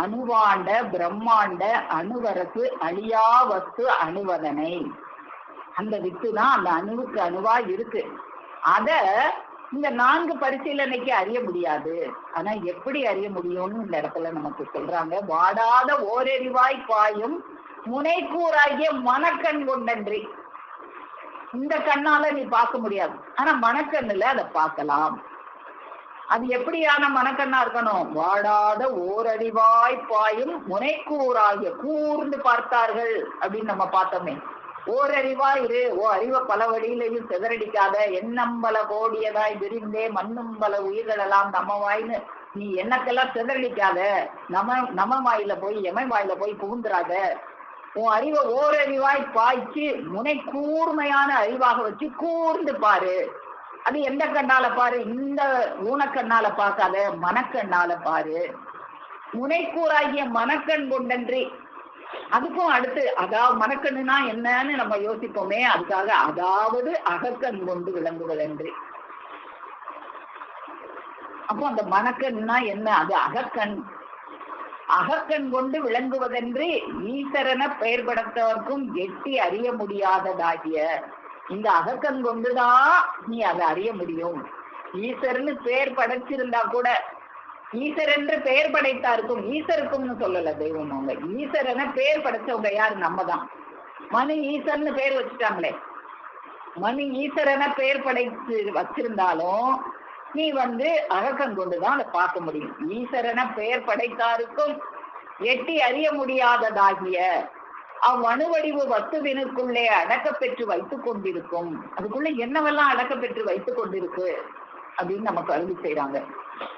அணுவாண்ட பிரம்மாண்ட அணுவரசு அழியா வஸ்து அணுவதனை, அந்த வித்து தான் அந்த அணுவுக்கு அணுவா இருக்கு. அத இந்த 4 பரிசீலனைக்கு அறிய முடியாது. ஆனா எப்படி அறிய முடியும்னு இந்த இடத்துல நமக்கு சொல்றாங்க. வாடாத ஓரெறிவாய் பாயும் முனைக்கூறாகிய மனக்கண் கொண்டன்றி, இந்த கண்ணால நீ பார்க்க முடியாது, ஆனா மனக்கண்ணுல அதை பார்க்கலாம். அது எப்படியான மனக்கண்ணா இருக்கணும்? வாடாத ஓரறிவாய் பாயும் முனைக்கூறாகிய, கூர்ந்து பார்த்தார்கள் அப்படின்னு நம்ம பார்த்தோமே. ஓரறிவா இரு, ஓ அறிவை பல வழியிலையும் சிதறடிக்காத, எண்ணம்பல கோடியதாய் விரிந்தே மண்ணும்பல உயிர்கள் எல்லாம் நம்ம வாயின்னு நீ எண்ணத்தெல்லாம் சிதறடிக்காத, நம்ம வாயில போய் எமை வாயில போய் புகுந்துராத. உன் அறிவை ஓரறிவாய் பாய்ச்சி முனை கூர்மையான அறிவாக வச்சு கூர்ந்து பாரு. அது எந்த கண்ணால பாரு? இந்த ஊனக்கண்ணால பார்க்காத, மனக்கண்ணால பாரு. முனைக்கூறாகிய மனக்கண் கொண்டன்றி, அதுக்கும் அடுத்து அதாவது மனக்கண்ணுனா என்னன்னு நம்ம யோசிப்போமே, அதுக்காக அதாவது அகக்கண் கொண்டு விளங்குவதன்றி. அப்போ அந்த மனக்கண்ணுனா என்ன? அது அகக்கண். அகக்கண் கொண்டு விளங்குவதன்றி ஈசரன பெயர்படுத்தவர்க்கும் எட்டி அறிய முடியாததாகிய இந்த அகக்கண் கொண்டுதான் நீ அதை அறிய முடியும். ஈசர்னு பெயர் படைச்சிருந்தா கூட, ஈசர் என்று பெயர் படைத்தாருக்கும், ஈசருக்கும்னு சொல்லல தெய்வம். அவங்க ஈசரன பெயர் படைச்சவங்க யாரு? நம்ம தான். மனு ஈசர்னு பெயர் வச்சுட்டாங்களே, மனு ஈசரன பெயர் படைத்து வச்சிருந்தாலும் நீ அகக்கண் கொண்டுதான் அதை பார்க்க முடியும். ஈசரன பெயர் படைத்தாருக்கும் எட்டி அறிய முடியாததாகிய அவ்வணுவடிவு வஸ்துவினுக்குள்ளே அடக்கப்பெற்று வைத்துக் கொண்டிருக்கும். அதுக்குள்ள என்னவெல்லாம் அடக்கப்பெற்று வைத்துக் கொண்டிருக்கு அப்படின்னு நமக்கு அருளி செய்யறாங்க.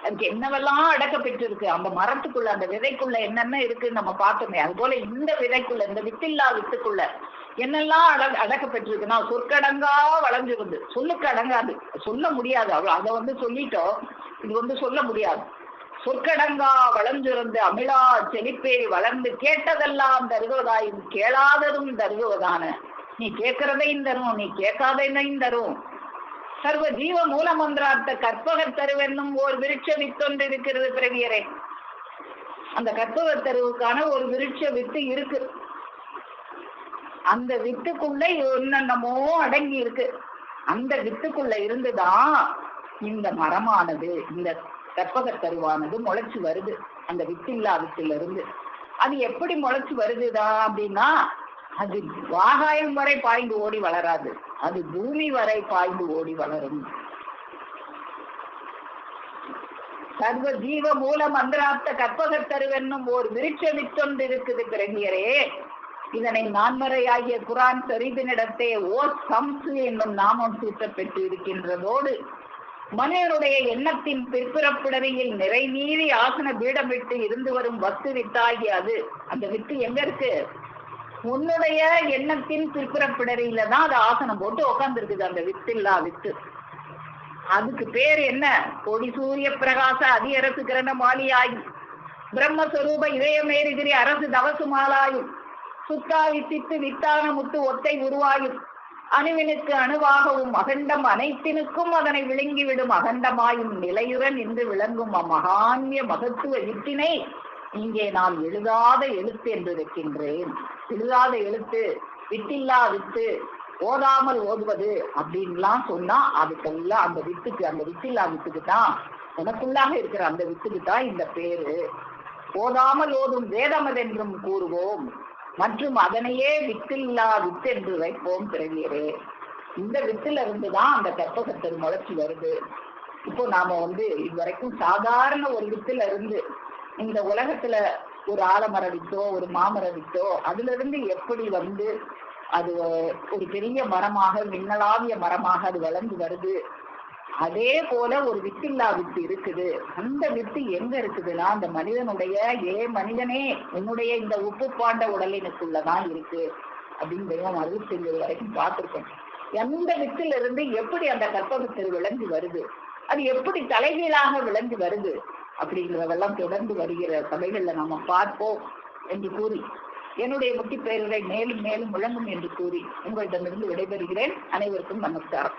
அதுக்கு என்னவெல்லாம் அடக்கப்பெற்று இருக்கு, அந்த மரத்துக்குள்ள அந்த விதைக்குள்ள என்னென்ன இருக்குன்னு நம்ம பார்த்தோமே. அது போல இந்த விதைக்குள்ள, இந்த வித்தில்லா வித்துக்குள்ள என்னெல்லாம் அடக்கப்பெற்றிருக்குன்னா, சொற்கடங்கா வளைஞ்சிருந்து, சொல்லுக்கு அடங்காது, சொல்ல முடியாது. அதை சொல்லிட்டோம், இது சொல்ல முடியாது. சொற்கடங்கா வளர்ந்திருந்து அமிழா செழிப்பேறி வளர்ந்து கேட்டதெல்லாம் தருவதாயும் கேளாததும் தருவதான, நீ கேட்கிறதையும் தரும், நீ கேட்காதையும் தரும். சர்வ ஜீவ மூல மந்திரார்த்த கற்பக தருவென்னும் ஓர் விருட்ச வித்தொன்று இருக்கிறது பிறவியரே. அந்த கற்பக தருவுக்கான ஒரு விருட்ச வித்து இருக்கு. அந்த வித்துக்குள்ள என்னென்னமோ அடங்கி இருக்கு. அந்த வித்துக்குள்ள இருந்துதான் இந்த மரமானது, இந்த கற்பக தருவானது முளைச்சு வருது. அந்த வித்தில்லா வித்துல இருந்து அது எப்படி முளைச்சு வருதுதான் அப்படின்னா, அது ஆகாயம் வரை பாய்ந்து ஓடி வளராது, அது பூமி வரை பாய்ந்து ஓடி வளரும். சர்வ ஜீவ மூல மந்திரார்த்த கற்பக தருவென்னும் ஓர் விருட்ச வித்தொன்று இருக்குது பிறகியரே. இதனை நான்மறையாகிய குரான் ஷரீஃபினிடத்தே ஓ சம்சு என்னும் நாமம் சூட்டப்பெற்று இருக்கின்றதோடு மனிதனுடைய எண்ணத்தின் பிற்பிறப்பிடவையில் நிறை மீறி ஆசன பீடமிட்டு இருந்து வரும் வஸ்து வித்தாகி அது. அந்த வித்து எங்க இருக்கு? உன்னுடைய எண்ணத்தின் பிற்பிறப்பிடறையில தான் அது ஆசனம் போட்டு உட்கார்ந்து இருக்குது. அந்த வித்தில்லா வித்து, அதுக்கு பேர் என்ன? கொடி சூரிய பிரகாச அதி அரசு கிரண மாலியாயும் பிரம்மஸ்வரூப இதயமேறுகிரி அரசு தவசு மாலாயும் சுத்தா வித்தித்து வித்தான முத்து ஒத்தை உருவாயும் அணுவினுக்கு அணுவாகவும் அகண்டம் அனைத்தினுக்கும் அதனை விழுங்கிவிடும் அகண்டமாயும் நிலையுடன் நின்று விளங்கும் அம்மகான்ய மகத்துவ வித்தினை இங்கே நான் எழுதாத எழுத்து என்று இருக்கின்றேன். எழுதாத எழுத்து, வித்தில்லா வித்து, ஓதாமல் ஓதுவது அப்படின்லாம் சொன்னா அதுக்கெல்லாம் அந்த வித்துக்கு, அந்த வித்தில்லா வித்துக்கு தான், உனக்குள்ளாக இருக்கிற அந்த வித்துக்கு தான் இந்த பேரு. ஓதாமல் ஓதும் வேதமதென்றும் கூறுவோம். மற்றும் அதனையே வித்தில்லா வித்து என்று வைப்போம் பிறவியரே. இந்த வித்துல இருந்துதான் அந்த கற்பகத்தரு முளைச்சி வருது. இப்போ நாம இதுவரைக்கும் சாதாரண ஒரு வித்துல இருந்து இந்த உலகத்துல ஒரு ஆலமர வித்தோ ஒரு மாமர வித்தோ அதுல இருந்து எப்படி அது ஒரு பெரிய மரமாக மின்னலாவிய மரமாக அது வளர்ந்து வருது. அதே போல ஒரு வித்தில்லா வித்து இருக்குது. அந்த வித்து எங்க இருக்குதுன்னா அந்த மனிதனுடைய மனிதனே உன்னுடைய இந்த உப்பு பாண்ட உடலினுக்குள்ளதான் இருக்கு அப்படின்னு தெய்வம் அருள் செய்வது வரைக்கும் பார்த்திருக்கோம். எந்த வித்துல இருந்து எப்படி அந்த கற்பகத்தில் விளங்கி வருது, அது எப்படி தலைகீழாக விளங்கி வருது அப்படிங்கிறதெல்லாம் தொடர்ந்து வருகிற சபைகள்ல நாம பார்ப்போம் என்று கூறி என்னுடைய முட்டி பெயர்களை மேலும் மேலும் விளங்கும் என்று கூறி உங்களிடமிருந்து விடைபெறுகிறேன். அனைவருக்கும் நமஸ்காரம்.